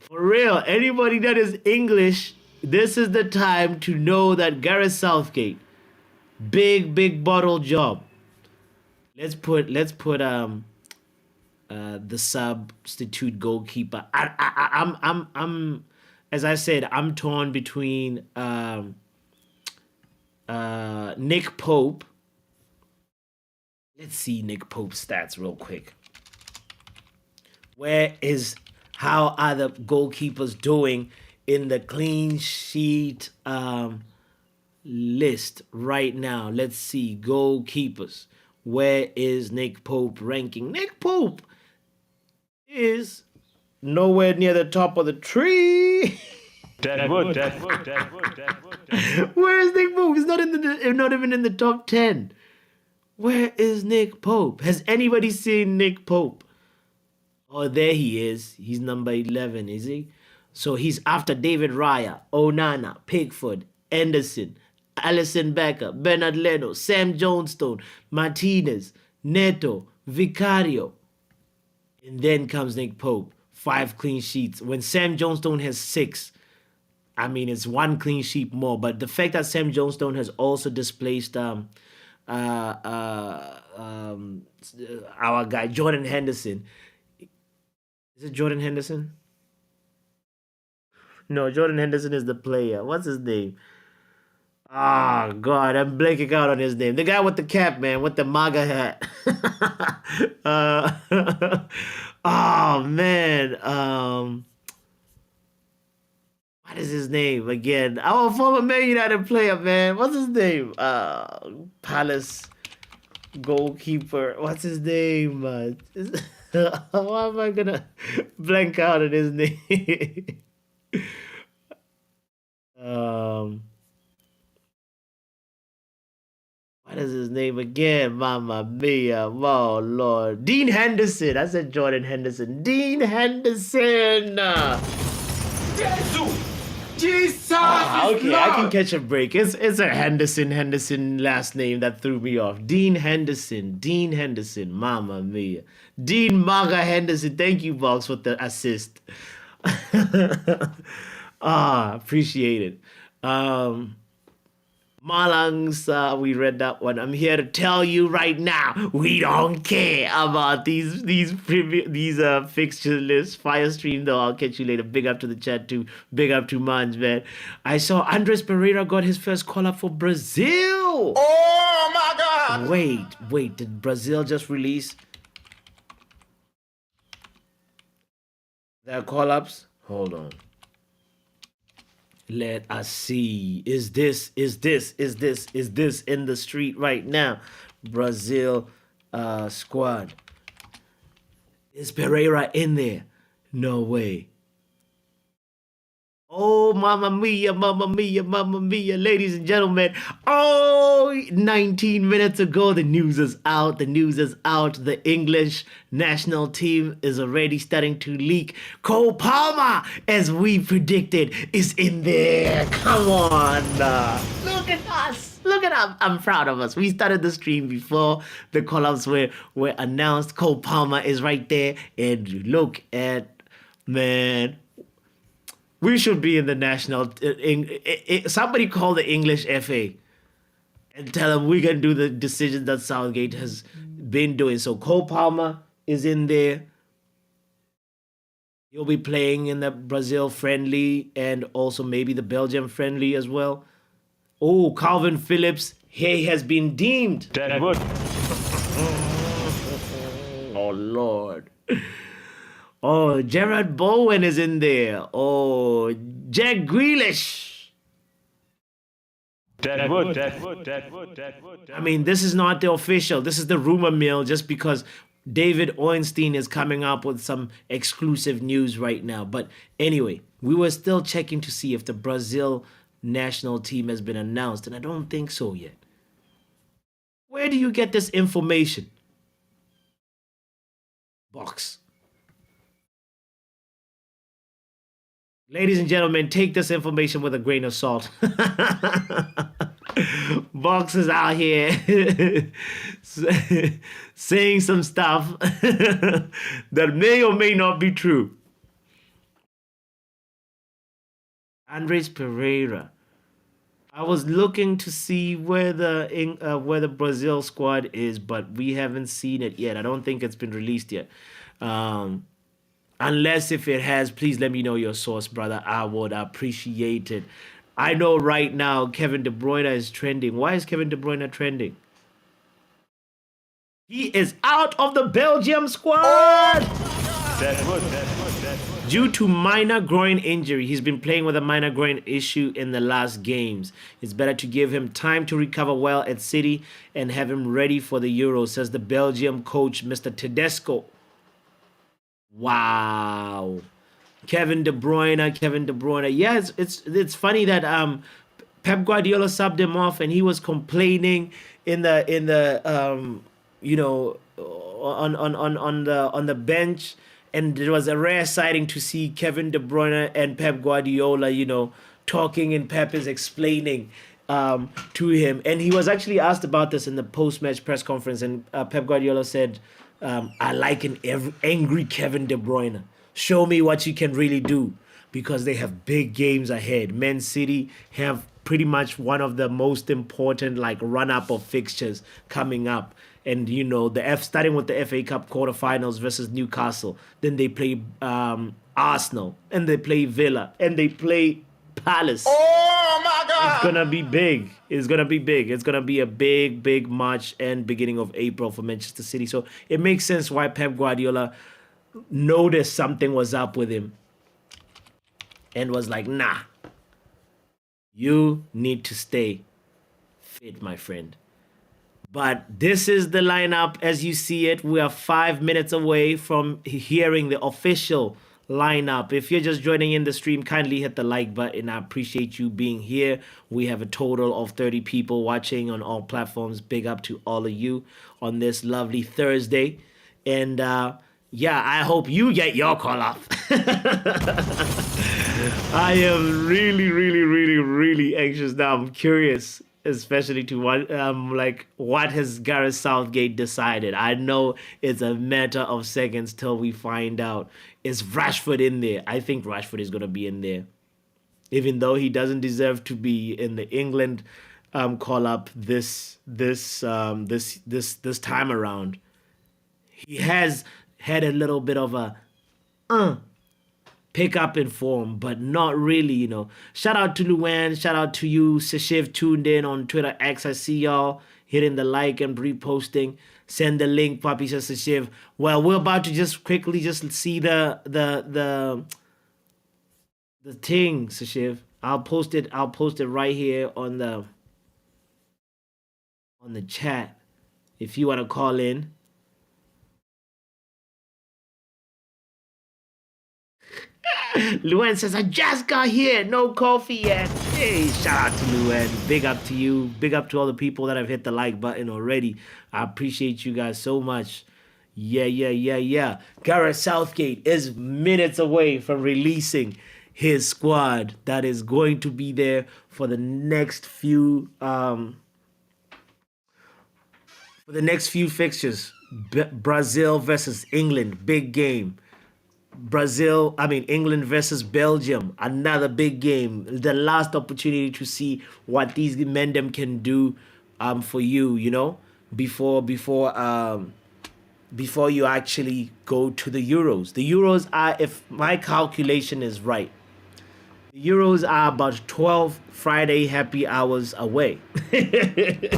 For real, anybody that is English, this is the time to know that Gareth Southgate, big bottle job. Let's put the substitute goalkeeper. I'm as I said, I'm torn between Nick Pope. Let's see Nick Pope's stats real quick. How are the goalkeepers doing in the clean sheet list right now? Let's see, goalkeepers. Where is Nick Pope ranking? Nick Pope is nowhere near the top of the tree. Deadwood. Where is Nick Pope? He's not even in the top 10. Where is Nick Pope? Has anybody seen Nick Pope? Oh, there he is. He's number 11, is he? So he's after David Raya, Onana, Pickford, Anderson, Alisson Becker, Bernard Leno, Sam Johnstone, Martinez, Neto, Vicario. And then comes Nick Pope, 5 clean sheets. When Sam Johnstone has 6, I mean, it's 1 clean sheet more. But the fact that Sam Johnstone has also displaced our guy, Jordan Henderson. Is it Jordan Henderson? No, Jordan Henderson is the player. What's his name? Oh, God, I'm blanking out on his name. The guy with the cap, man, with the MAGA hat. Oh, man. What is his name again? Our former Man United player, man. What's his name? Palace goalkeeper. What's his name? Why am I gonna blank out on his name? What is his name again? Mamma mia. Oh, Lord. Dean Henderson. I said Jordan Henderson. Dean Henderson. Jesus! Okay, I can catch a break. It's a Henderson last name that threw me off. Dean Henderson. Mamma mia. Dean Maga Henderson. Thank you, Box, with the assist. Appreciate it. Malangs, we read that one. I'm here to tell you right now, we don't care about these fixture lists. Firestream, though, I'll catch you later. Big up to the chat too. Big up to Mans, man. I saw Andres Pereira got his first call up for Brazil. Oh my God! Wait, did Brazil just release their call ups? Hold on. Let us see. Is this in the street right now? Brazil squad. Is Pereira in there? No way. Oh, mamma mia, ladies and gentlemen. Oh, 19 minutes ago, the news is out. The English national team is already starting to leak. Cole Palmer, as we predicted, is in there. Come on. Look at us. I'm proud of us. We started the stream before the call-ups were announced. Cole Palmer is right there. And look at, man, we should be in the national. Somebody call the English FA and tell them we can do the decisions that Southgate has been doing. So Cole Palmer is in there. He'll be playing in the Brazil friendly and also maybe the Belgium friendly as well. Oh, Calvin Phillips, he has been deemed. Deadwood. Oh, Lord. Oh, Gerard Bowen is in there. Oh, Jack Grealish. Deadwood. I mean, this is not the official. This is the rumor mill just because David Ornstein is coming up with some exclusive news right now. But anyway, we were still checking to see if the Brazil national team has been announced, and I don't think so yet. Where do you get this information? Box. Ladies and gentlemen, take this information with a grain of salt. Box is out here saying some stuff that may or may not be true. Andres Pereira. I was looking to see where the Brazil squad is, but we haven't seen it yet. I don't think it's been released yet. Unless if it has, please let me know your source, brother. I would appreciate it. I know right now Kevin De Bruyne is trending. Why is Kevin De Bruyne trending? He is out of the Belgium squad due to minor groin injury. He's been playing with a minor groin issue in the last games. It's better to give him time to recover well at City and have him ready for the Euro, says the Belgium coach, Mr. Tedesco. Wow. Kevin De Bruyne. Yeah, it's funny that Pep Guardiola subbed him off and he was complaining in the on the bench, and it was a rare sighting to see Kevin De Bruyne and Pep Guardiola, talking, and Pep is explaining to him. And he was actually asked about this in the post-match press conference, and Pep Guardiola said, I like an angry Kevin De Bruyne. Show me what you can really do, because they have big games ahead. Man City have pretty much one of the most important run-up of fixtures coming up. And starting with the FA Cup quarterfinals versus Newcastle. Then they play Arsenal, and they play Villa, and they play Palace. Oh my God! It's gonna be big. It's gonna be big. It's gonna be a big March and beginning of April for Manchester City. So it makes sense why Pep Guardiola noticed something was up with him and was like, nah, you need to stay fit, my friend. But this is the lineup as you see it. We are 5 minutes away from hearing the official lineup. If you're just joining in the stream, kindly hit the like button. I appreciate you being here. We have a total of 30 people watching on all platforms. Big up to all of you on this lovely Thursday. And yeah, I hope you get your call up. I am really anxious now. I'm curious, especially to what has Gareth Southgate decided. I know it's a matter of seconds till we find out. Is Rashford in there? I think Rashford is gonna be in there, even though he doesn't deserve to be in the England call up this time around. He has had a little bit of a pick up in form, but not really, Shout out to Luan, shout out to you, Sashiv, tuned in on Twitter X. I see y'all hitting the like and reposting. Send the link, Papi, says Sashiv. Well, we're about to just quickly see the thing, Sashiv. I'll post it right here on the chat if you want to call in. Luan says, I just got here. No coffee yet. Hey, shout out to Luan. Big up to you. Big up to all the people that have hit the like button already. I appreciate you guys so much. Yeah. Gareth Southgate is minutes away from releasing his squad that is going to be there for the next few fixtures. Brazil versus England, big game. England versus Belgium, another big game. The last opportunity to see what these men can do for you, before you actually go to the Euros. The Euros are, if my calculation is right, the Euros are about 12 Friday happy hours away. The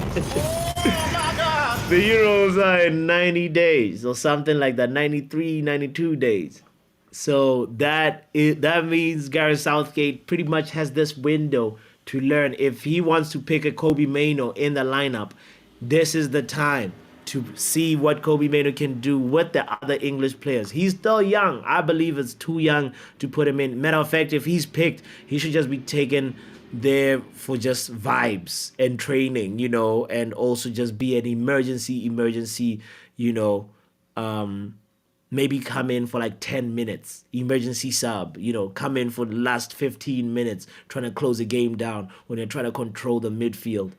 Euros are in 90 days or something like that, 93, 92 days. So that means Gareth Southgate pretty much has this window to learn. If he wants to pick a Kobe Mainoo in the lineup, this is the time to see what Kobe Mainoo can do with the other English players. He's still young. I believe it's too young to put him in. Matter of fact, if he's picked, he should just be taken there for just vibes and training, and also just be an emergency, maybe come in for 10 minutes, emergency sub, come in for the last 15 minutes, trying to close the game down when they're trying to control the midfield.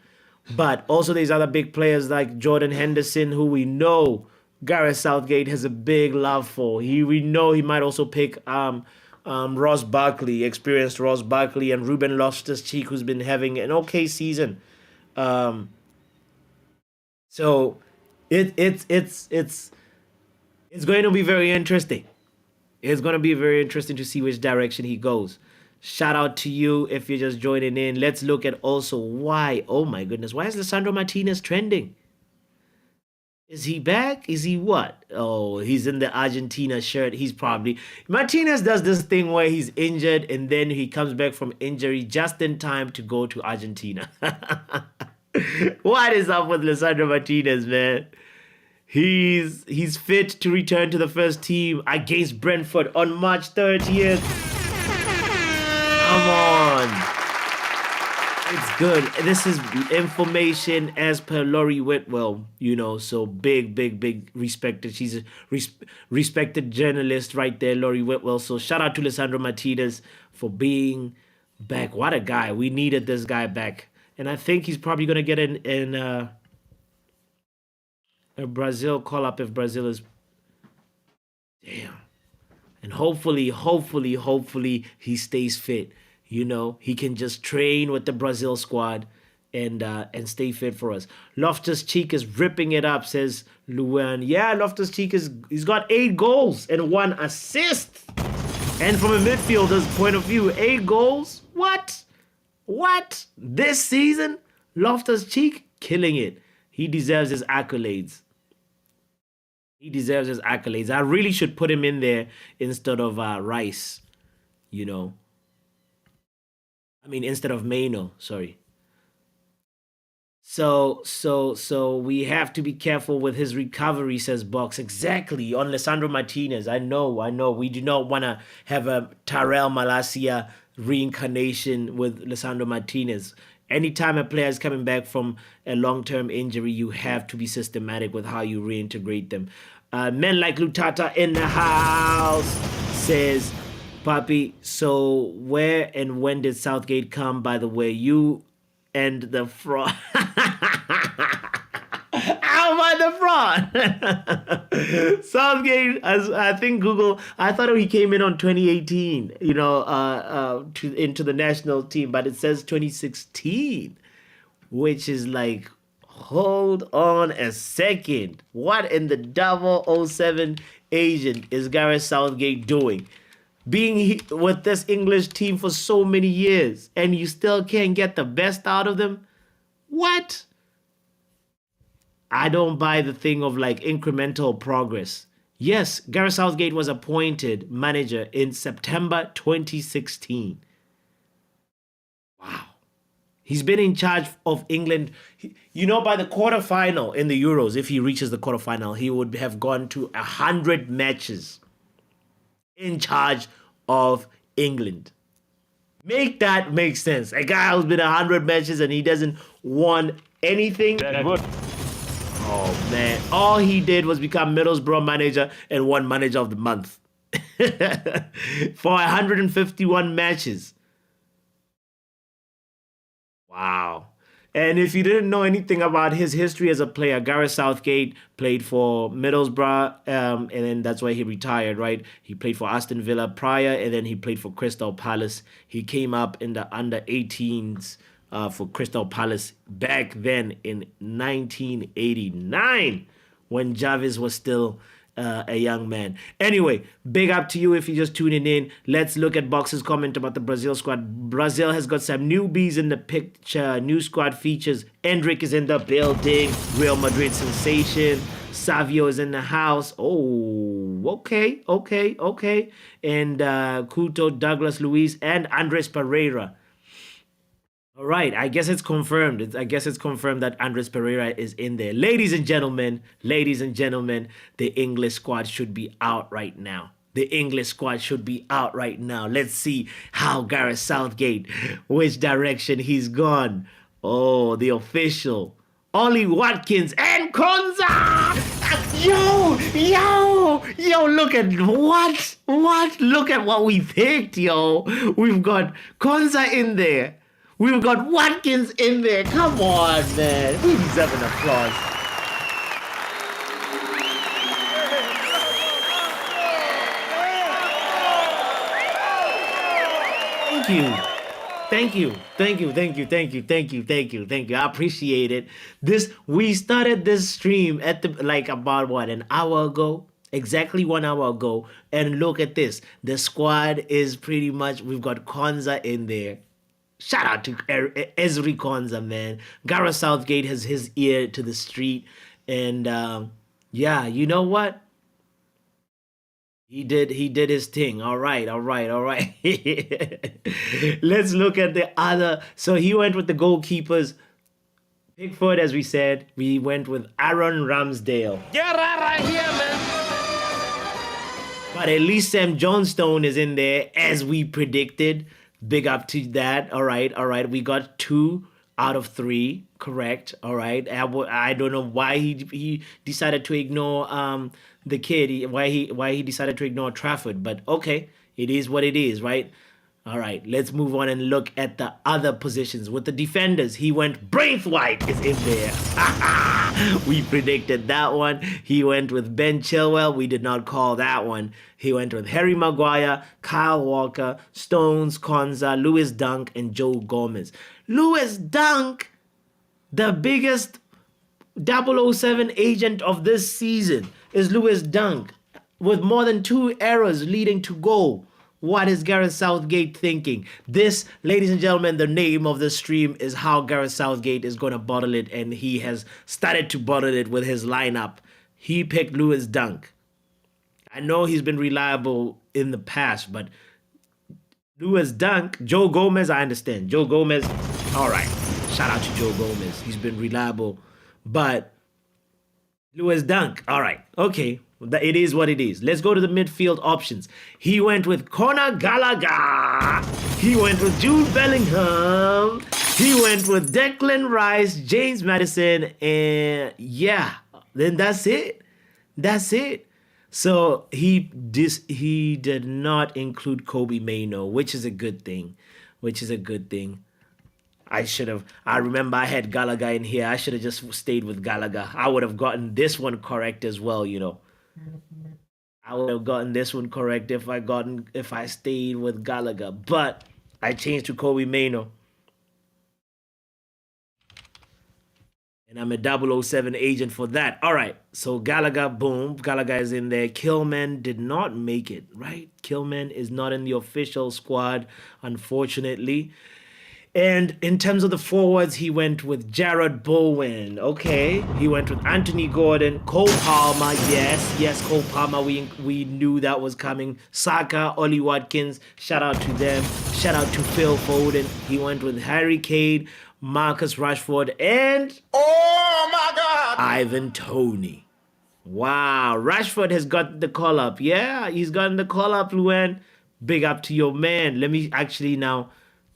But also there's other big players like Jordan Henderson, who we know Gareth Southgate has a big love for. We know he might also pick Ross Barkley, experienced Ross Barkley, and Ruben Loftus-Cheek, who's been having an okay season. So it's going to be very interesting. It's going to be very interesting to see which direction he goes. Shout out to you if you're just joining in. Let's look at also why. Oh my goodness. Why is Lisandro Martinez trending? Is he back? Is he what? Oh, he's in the Argentina shirt. He's probably... Martinez does this thing where he's injured and then he comes back from injury just in time to go to Argentina. What is up with Lisandro Martinez, man? He's fit to return to the first team against Brentford on March 30th. Come on. It's good. This is information as per Laurie Whitwell, you know, so big respected. She's a respected journalist right there, Laurie Whitwell. So shout out to Lisandro Martinez for being back. What a guy. We needed this guy back. And I think he's probably going to get in a Brazil call-up if Brazil is... Damn. And hopefully he stays fit. You know, he can just train with the Brazil squad and stay fit for us. Loftus-Cheek is ripping it up, says Luan. Yeah, Loftus-Cheek he's got 8 goals and 1 assist. And from a midfielder's point of view, 8 goals? What? This season? Loftus-Cheek killing it. He deserves his accolades. I really should put him in there instead of Rice, you know. I mean, instead of Maino, sorry. So we have to be careful with his recovery, says Box. Exactly, on Lisandro Martinez. I know. We do not want to have a Tyrell Malacia reincarnation with Lisandro Martinez. Anytime a player is coming back from a long-term injury, you have to be systematic with how you reintegrate them. Men like Lutata in the house, says... Papi, so where and when did Southgate come, by the way? You and the fraud. How am I the fraud? Southgate, I think Google, I thought he came in on 2018, you know, into the national team, but it says 2016, which is like, hold on a second. What in the double 07 agent is Gareth Southgate doing? Being with this English team for so many years and you still can't get the best out of them? What? I don't buy the thing of like incremental progress. Yes, Gareth Southgate was appointed manager in September 2016. Wow. He's been in charge of England. You know, by the quarterfinal in the Euros, if he reaches the quarterfinal, he would have gone to 100 matches in charge of England. Make that make sense. A guy who's been 100 matches and he doesn't won anything. Oh man, all he did was become Middlesbrough manager and won manager of the month for 151 matches. Wow. And if you didn't know anything about his history as a player, Gareth Southgate played for Middlesbrough, and then that's why he retired, right? He played for Aston Villa prior, and then he played for Crystal Palace. He came up in the under-18s for Crystal Palace back then in 1989 when Jarvis was still a young man. Anyway, big up to you if you're just tuning in. Let's look at Box's comment about the Brazil squad. Brazil has got some newbies in the picture. New squad features. Endrick is in the building. Real Madrid sensation. Savio is in the house. Oh, okay. And Couto, Douglas Luiz, and Andres Pereira. All right, I guess it's confirmed. I guess it's confirmed that Andres Pereira is in there. Ladies and gentlemen, the English squad should be out right now. Let's see how Gareth Southgate, which direction he's gone. Oh, the official. Ollie Watkins and Konza! Yo, look at what? Look at what we picked, yo. We've got Konza in there. We've got Watkins in there. Come on, man. We deserve an applause. Thank you. I appreciate it. We started this stream at about an hour ago. exactly 1 hour ago. And look at this. The squad is pretty much, we've got Konza in there. Shout out to Ezri Konza, man. Gareth Southgate has his ear to the street. And yeah, you know what? He did his thing. All right, all right, all right. Let's look at the other. So he went with the goalkeepers. Pickford, as we said, we went with Aaron Ramsdale. Get out of here, man. But at least Sam Johnstone is in there, as we predicted. Big up to that. All right, all right. We got 2 out of 3 correct. All right. I don't know why he decided to ignore the kid. Why he decided to ignore Trafford. But okay, it is what it is, right? All right, let's move on and look at the other positions. With the defenders, he went Braithwaite is in there. We predicted that one. He went with Ben Chilwell. We did not call that one. He went with Harry Maguire, Kyle Walker, Stones, Konza, Lewis Dunk, and Joe Gomez. Lewis Dunk, the biggest 007 agent of this season, is Lewis Dunk, with more than 2 errors leading to goal. What is Gareth Southgate thinking? This, ladies and gentlemen, the name of the stream is how Gareth Southgate is going to bottle it, and he has started to bottle it with his lineup. He picked Lewis Dunk. I know he's been reliable in the past, but Lewis Dunk, Joe Gomez, I understand. Joe Gomez, all right. Shout out to Joe Gomez. He's been reliable. But Lewis Dunk, all right. Okay. It is what it is. Let's go to the midfield options. He went with Conor Gallagher. He went with Jude Bellingham. He went with Declan Rice, James Maddison, and yeah, then that's it. That's it. So he did not include Kobe Mainoo, which is a good thing. I remember I had Gallagher in here. I should have just stayed with Gallagher. I would have gotten this one correct as well, you know. I would have gotten this one correct if I stayed with Gallagher. But I changed to Kobe Mainoo. And I'm a 007 agent for that. All right. So Gallagher, boom. Gallagher is in there. Kilman did not make it, right? Kilman is not in the official squad, unfortunately. And in terms of the forwards, he went with Jared Bowen. Okay. He went with Anthony Gordon, Cole Palmer. Yes, Cole Palmer. We knew that was coming. Saka, Ollie Watkins. Shout out to them. Shout out to Phil Foden. He went with Harry Kane, Marcus Rashford, and Oh my God! Ivan Toney. Wow. Rashford has got the call up. Yeah, he's gotten the call up, Luan. Big up to your man. Let me actually now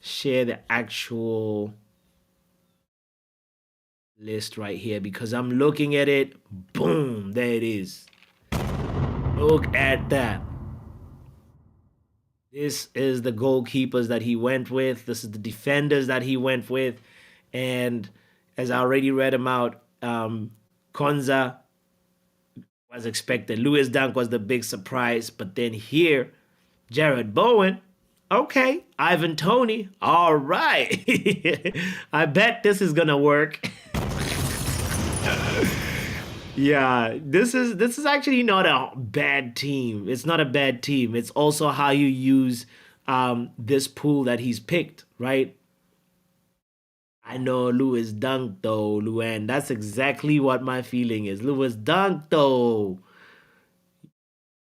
share the actual list right here because I'm looking at it. Boom, there it is. Look at that. This is the goalkeepers that he went with. This is the defenders that he went with. And as I already read them out, Konza was expected. Lewis Dunk was the big surprise. But then here, Jared Bowen. Okay, Ivan Toney. All right. I bet this is gonna work. Yeah, this is actually not a bad team. It's not a bad team. It's also how you use this pool that he's picked, right? I know Lewis Dunk though, Luan. That's exactly what my feeling is. Lewis Dunk though.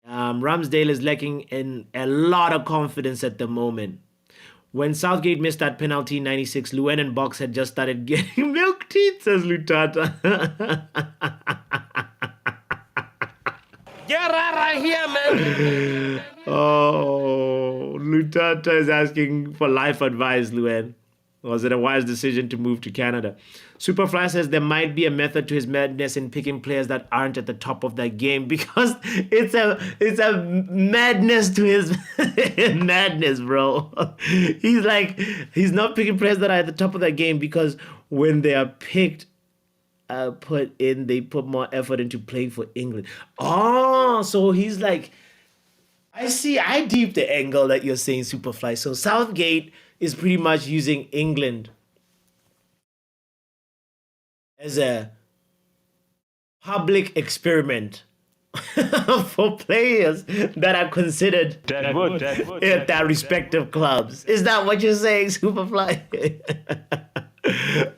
Ramsdale is lacking in a lot of confidence at the moment. When Southgate missed that penalty in 96, Luan and Box had just started getting milk teeth, says Lutata. Get out of here, man! Oh, Lutata is asking for life advice, Luan. Was it a wise decision to move to Canada? Superfly says there might be a method to his madness in picking players that aren't at the top of their game because it's a madness to his madness, bro. He's not picking players that are at the top of their game because when they are picked, they put more effort into playing for England. Oh, so he's like, I see. I deep the angle that you're saying, Superfly. So Southgate is pretty much using England as a public experiment for players that are considered at their respective clubs. Is that what you're saying, Superfly?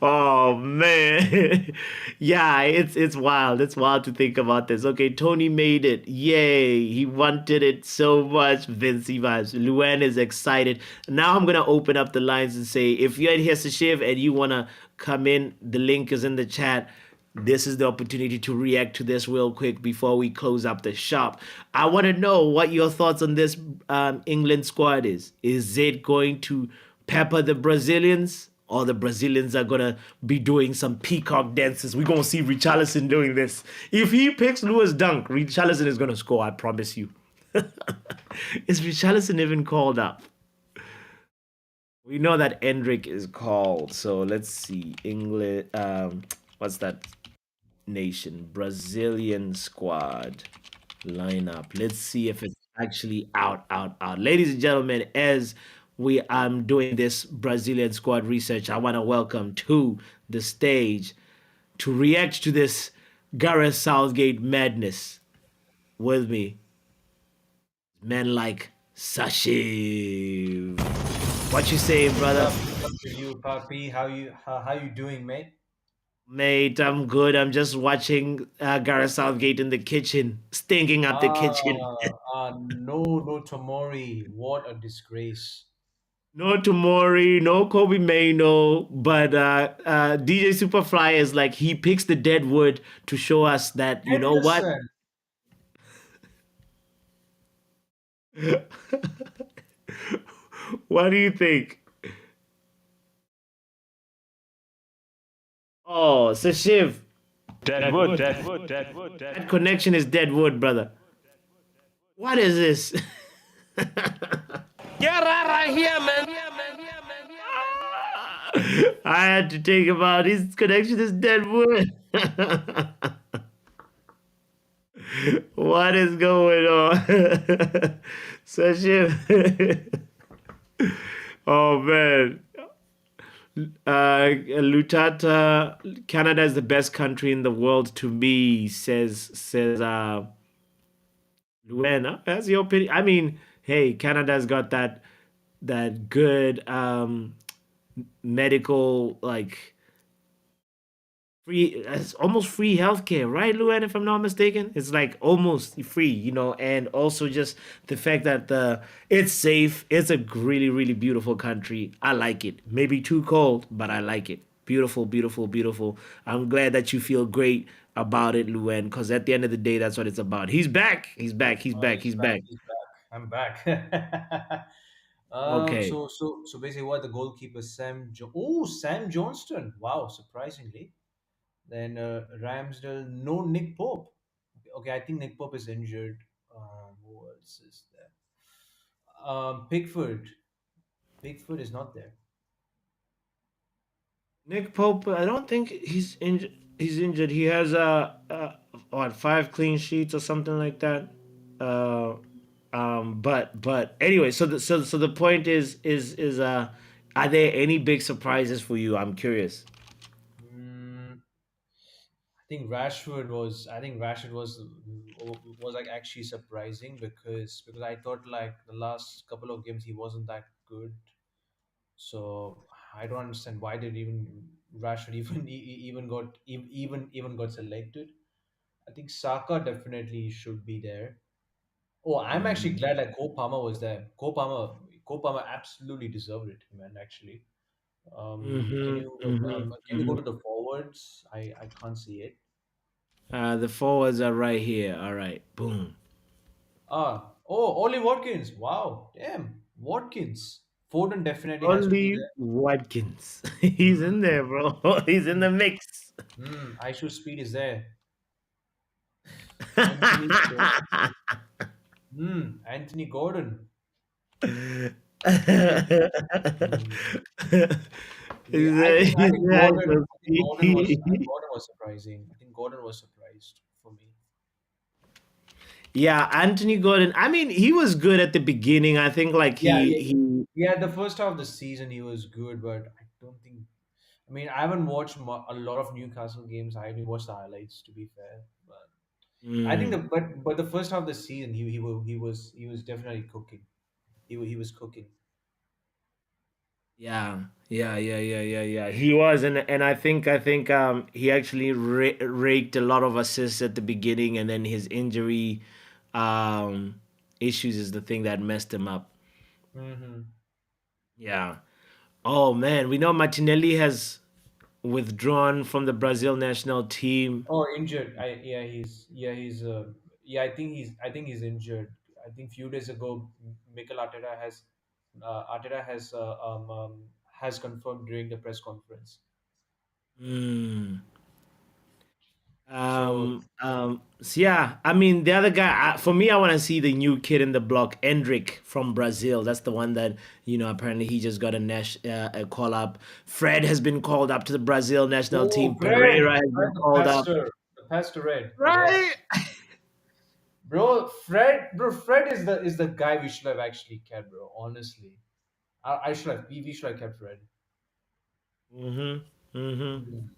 Oh man. Yeah, it's wild. It's wild to think about this. Okay, Tony made it. Yay. He wanted it so much. Vinci vibes. Luan is excited. Now I'm gonna open up the lines and say if you're here to Shiv and you wanna come in, the link is in the chat. This is the opportunity to react to this real quick before we close up the shop. I want to know what your thoughts on this England squad is. Is it going to pepper the Brazilians? Or the Brazilians are gonna be doing some peacock dances. We're gonna see Richarlison doing this. If he picks Lewis Dunk, Richarlison is gonna score, I promise you. Is Richarlison even called up? We know that Endrick is called, so let's see. England, what's that nation? Brazilian squad lineup. Let's see if it's actually out. Ladies and gentlemen, as we I'm doing this Brazilian squad research, I want to welcome to the stage to react to this Gareth Southgate madness with me, men like Sashiv. What you saying, brother? Up to you, Papi. How you doing, mate? Mate, I'm good. I'm just watching Gareth Southgate in the kitchen, stinking up the kitchen. No Tomori. What a disgrace. No Tomori, no Kobe Maino, but DJ Superfly is like he picks the dead wood to show us that you know what. Henderson. What do you think? Oh, so Shiv, that connection is dead wood, brother. What is this? Get out of here, man. I had to take him out. His connection is dead wood. What is going on? Session. Oh man. Lutata, Canada is the best country in the world to me, says Luena. That's your opinion. I mean, hey, Canada's got that good medical like free, it's almost free healthcare, right, Luan? If I'm not mistaken, it's like almost free, and also just the fact that it's safe. It's a really, really beautiful country. I like it. Maybe too cold, but I like it. Beautiful, beautiful, beautiful. I'm glad that you feel great about it, Luan, because at the end of the day, that's what it's about. He's back. He's back. He's Oh, back. he's He's back. back. He's back. I'm back. Okay. So basically, what the goalkeeper Sam Johnston. Wow, surprisingly. Then Ramsdale, no Nick Pope. Okay, I think Nick Pope is injured. Who else is there? Pickford. Pickford is not there. Nick Pope, I don't think he's injured. He's injured. He has what, 5 clean sheets or something like that. Uh, but anyway, so the point is are there any big surprises for you? I'm curious. Mm, I think Rashford was like actually surprising because I thought like the last couple of games he wasn't that good. So I don't understand why did even Rashford even got selected. I think Saka definitely should be there. Oh, I'm actually glad that Cole Palmer was there. Cole Palmer absolutely deserved it, man. Actually, Mm-hmm, mm-hmm, can you go mm-hmm. to the forwards? I can't see it. The forwards are right here. All right, boom. Ollie Watkins. Wow, damn, Watkins. Foden definitely has to be Only there. Watkins. He's Mm, in there, bro. He's in the mix. ISO speed is there. Anthony, Anthony Gordon. He's, Mm. Yeah, I think Gordon was surprising. I think Gordon was surprised for me. Yeah, Anthony Gordon. I mean, he was good at the beginning. I think like Yeah, he yeah. The first half of the season he was good, but I don't think. I mean, I haven't watched a lot of Newcastle games. I only watched the highlights, to be fair. But I think the Mm. but the first half of the season he was definitely cooking. He was cooking. Yeah, yeah. He was, and I think he actually raked a lot of assists at the beginning, and then his injury um issues is the thing that messed him up. Hmm. Yeah. Oh man, we know Martinelli has withdrawn from the Brazil national team. Oh, injured. I think he's injured. I think few days ago, Mikel Arteta has confirmed during the press conference. Mm. So So yeah, I mean the other guy for me, I want to see the new kid in the block, Endrick from Brazil. That's the one that apparently he just got a call up. Fred has been called up to the Brazil national oh, team. Pereira has Fred been the called up. pastor red. Right. Yes, Fred is the guy we should have actually kept, bro. Honestly, I should have we should have kept Fred. Mhm. Mhm. Mhm.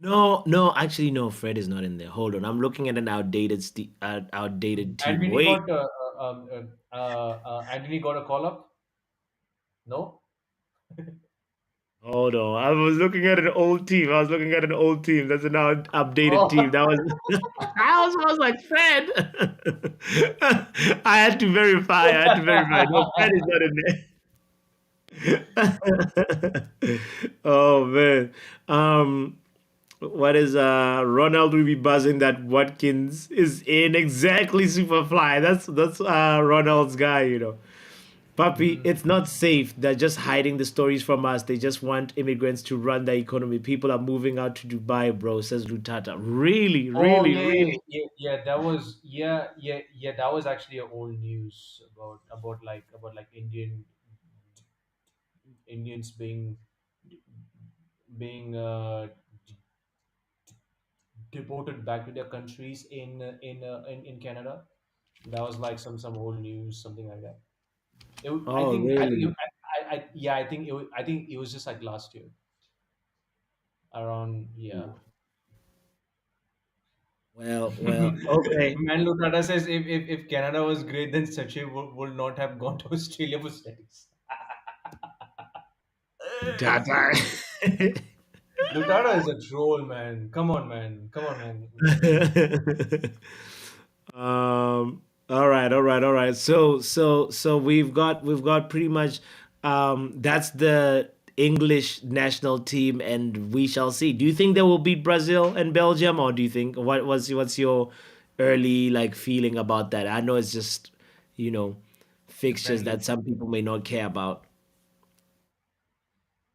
No, no, actually no. Fred is not in there. Hold on, I'm looking at an outdated team. Anthony Wait. got Anthony got a call up. No. Hold on. I was looking at an old team. I was looking at an old team. That's an updated Oh. team. That was I was like Fred. I had to verify. I had to verify. No, Fred is not in there. Oh man. Um what is Ronald will be buzzing that Watkins is in exactly Superfly. That's Ronald's guy. Papi, Mhm. it's not safe. They're just hiding the stories from us. They just want immigrants to run the economy. People are moving out to Dubai, bro, says Lutata. Really, Oh really, yeah, yeah, really? yeah, yeah. That was yeah. That was actually a old news about like Indians being deported back to their countries in Canada. That was like some old news, something like that. I Oh, think I think really? yeah, I think it was just like last year around, yeah. Well, okay. Man, Lutata says if Canada was great, then Sachin would not have gone to Australia for studies. Lutata. Lutata is a troll, man. Come on, man. Come on, man. All right, all right, all right. So we've got pretty much that's the English national team, and we shall see. Do you think they will beat Brazil and Belgium, or do you think what's your early like feeling about that? I know it's just you know The fixtures that friendlies. some people may not care about.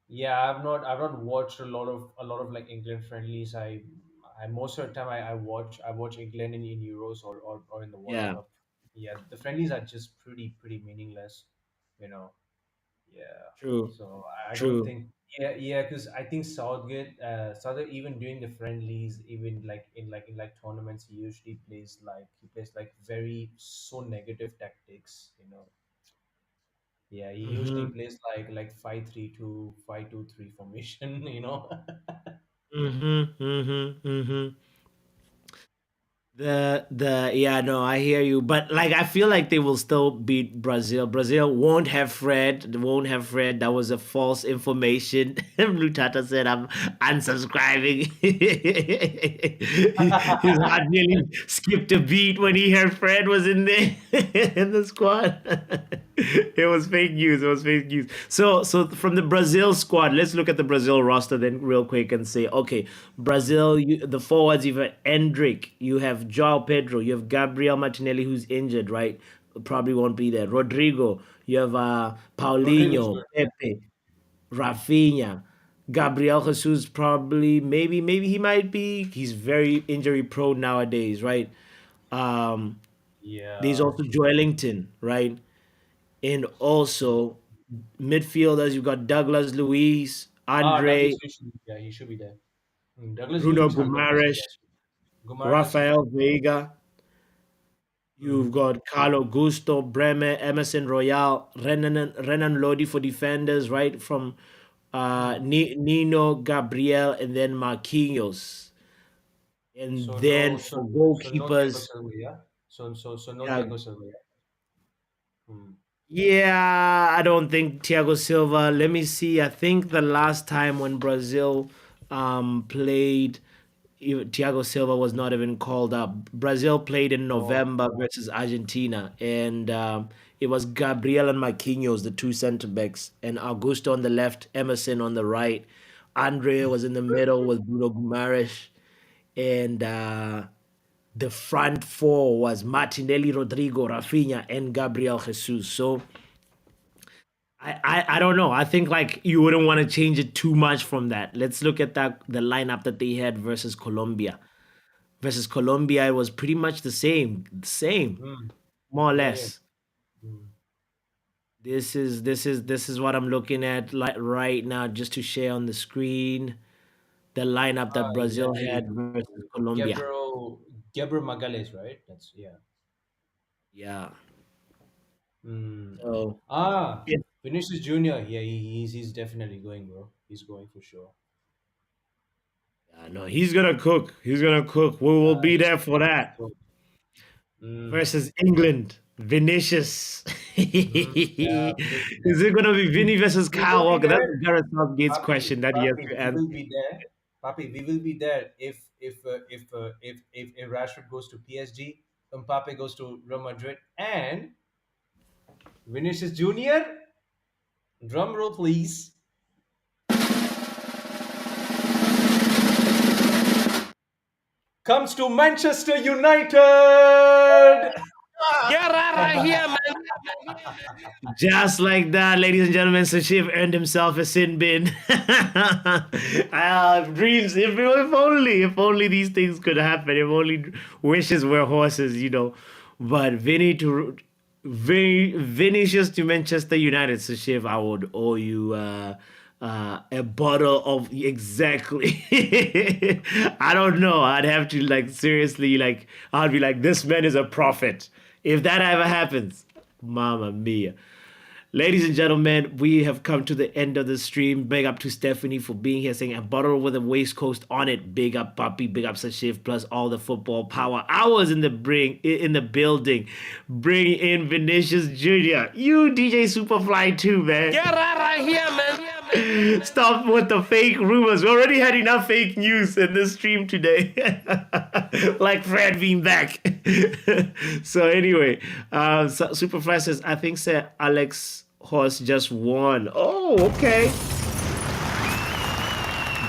Yeah, I've not watched a lot of like England friendlies. I most of the time I watch England in Euros or in the World Yeah, Cup. Yeah, the friendlies are just pretty meaningless, you know. Yeah. true, So I don't true. think, yeah, because I think Southgate, even during the friendlies, even like in tournaments, he plays like very so negative tactics, you know. Yeah, he usually Mm-hmm. plays like 5-3-2, 5-2-3 formation, you know. Mm-hmm. Mm-hmm. Mm-hmm. The yeah, no, I hear you, but like I feel like they will still beat Brazil. Brazil won't have Fred. They won't have Fred. That was a false information. Lutata said I'm unsubscribing. His heart nearly skipped a beat when he heard Fred was in there in the squad. It was fake news. It was fake news. So from the Brazil squad, let's look at the Brazil roster then real quick and say, okay, Brazil, the forwards, you have Endrick, you have Joao Pedro, you have Gabriel Martinelli who's injured, right? Probably won't be there. Rodrigo, you have Rodrigo's Paulinho, good. Pepe, Rafinha, Gabriel Jesus probably maybe he might be. He's very injury prone nowadays, right? Um, there's Yeah. also Joelinton, right? And also midfielders, you've got Douglas Luiz, Douglas Andre, Luiz should be, yeah, he should be there. Douglas Luiz Bruno looks like the best Guimaraes, guess. Guimaraes is Rafael Veiga. You've mm, got Carlo Gusto, Bremer, Emerson Royale, Renan Lodi for defenders, right? From mm. Nino, Gabriel, and then Marquinhos. And So then no, for no Thiago goalkeepers, Silva, yeah. So no yeah, Thiago Silva, yeah. Hmm. yeah, I don't think Thiago Silva. Let me see. I think the last time when Brazil played, Thiago Silva was not even called up. Brazil played in Oh, November versus Argentina, and it was Gabriel and Marquinhos, the two center backs, and Augusto on the left, Emerson on the right. Andre was in the middle with Bruno Guimaraes, and the front four was Martinelli, Rodrigo, Rafinha, and Gabriel Jesus. So I don't know. I think like you wouldn't want to change it too much from that. Let's look at that the lineup that they had versus Colombia. Versus Colombia, it was pretty much the same, hmm. more or Yeah, yeah. less. Hmm. This is what I'm looking at like right now, just to share on the screen the lineup that Brazil had Exactly. versus Colombia. Gabriel Gabriel Magalhaes, right? That's yeah. Yeah. Hmm. So Ah, yeah, Vinicius Junior. Yeah, he's definitely going, bro. He's going for sure. no, he's gonna cook. He's gonna cook. We will be He's there for that. so, mm, Versus England, Vinicius. yeah, we will be there. Is it gonna be Vinny versus We will Kyle be Walker? That's there, the Gareth Southgate's Papi. question that he has Papi, to we answer. will be there. Papi, we will be there if Rashford goes to PSG, Mbappe goes to Real Madrid, and Vinicius Junior. Drum roll, please. Comes to Manchester United. Get out of here, man. Just like that, ladies and gentlemen, Sashif earned himself a sin bin. I have dreams. If only these things could happen. If only wishes were horses. But Vinicius to Manchester United, Sashif, I would owe you a bottle of exactly. I don't know. I'd have to like seriously like. I'd be like, this man is a prophet. If that ever happens, Mamma mia. Ladies and gentlemen, we have come to the end of the stream. Big up to Stephanie for being here, saying a bottle with a waistcoat on it. Big up, Puppy. Big up, Sashif. Plus all the football power hours in the building. Bring in Vinicius Jr. You DJ Superfly too, man. Get out of here, man. Stop with the fake rumors. We already had enough fake news in this stream today. Like Fred being back. So anyway, Superfly says, I think Sir Alex Horse just won. Oh, okay.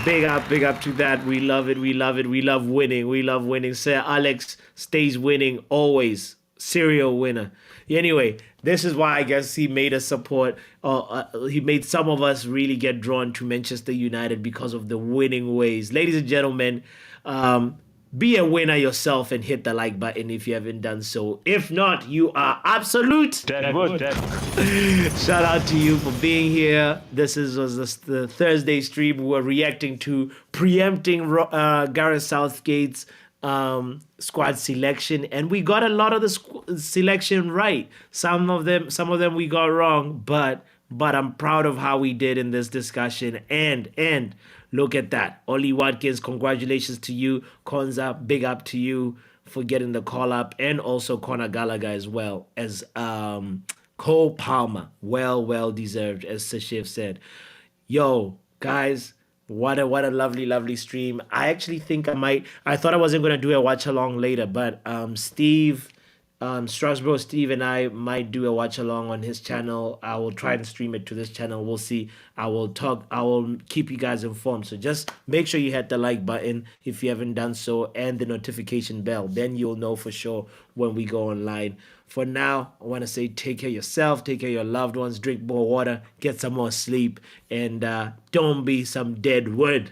Big up to that. We love it. We love it. We love winning. We love winning. Sir Alex stays winning always. Serial winner. Anyway, this is why I guess he made us support. He made some of us really get drawn to Manchester United because of the winning ways. Ladies and gentlemen, be a winner yourself and hit the like button if you haven't done so. If not, you are absolute. Deadwood. Shout out to you for being here. Was the Thursday stream. We were reacting to preempting Gareth Southgate's squad selection, and we got a lot of the selection right. Some of them we got wrong, but I'm proud of how we did in this discussion. And look at that, Ollie Watkins. Congratulations to you, Konza. Big up to you for getting the call up, and also Conor Gallagher as well as Cole Palmer. Well deserved, as Sashif said. Yo, guys, what a lovely stream. I actually think I thought I wasn't gonna do a watch along later, but Steve, Strasbourg Steve and I might do a watch along on his channel. I will try and stream it to this channel. We'll see. I will keep you guys informed. So just make sure you hit the like button if you haven't done so, and the notification bell. Then you'll know for sure when we go online. For now, I want to say take care of yourself, take care of your loved ones, drink more water, get some more sleep, and don't be some dead wood.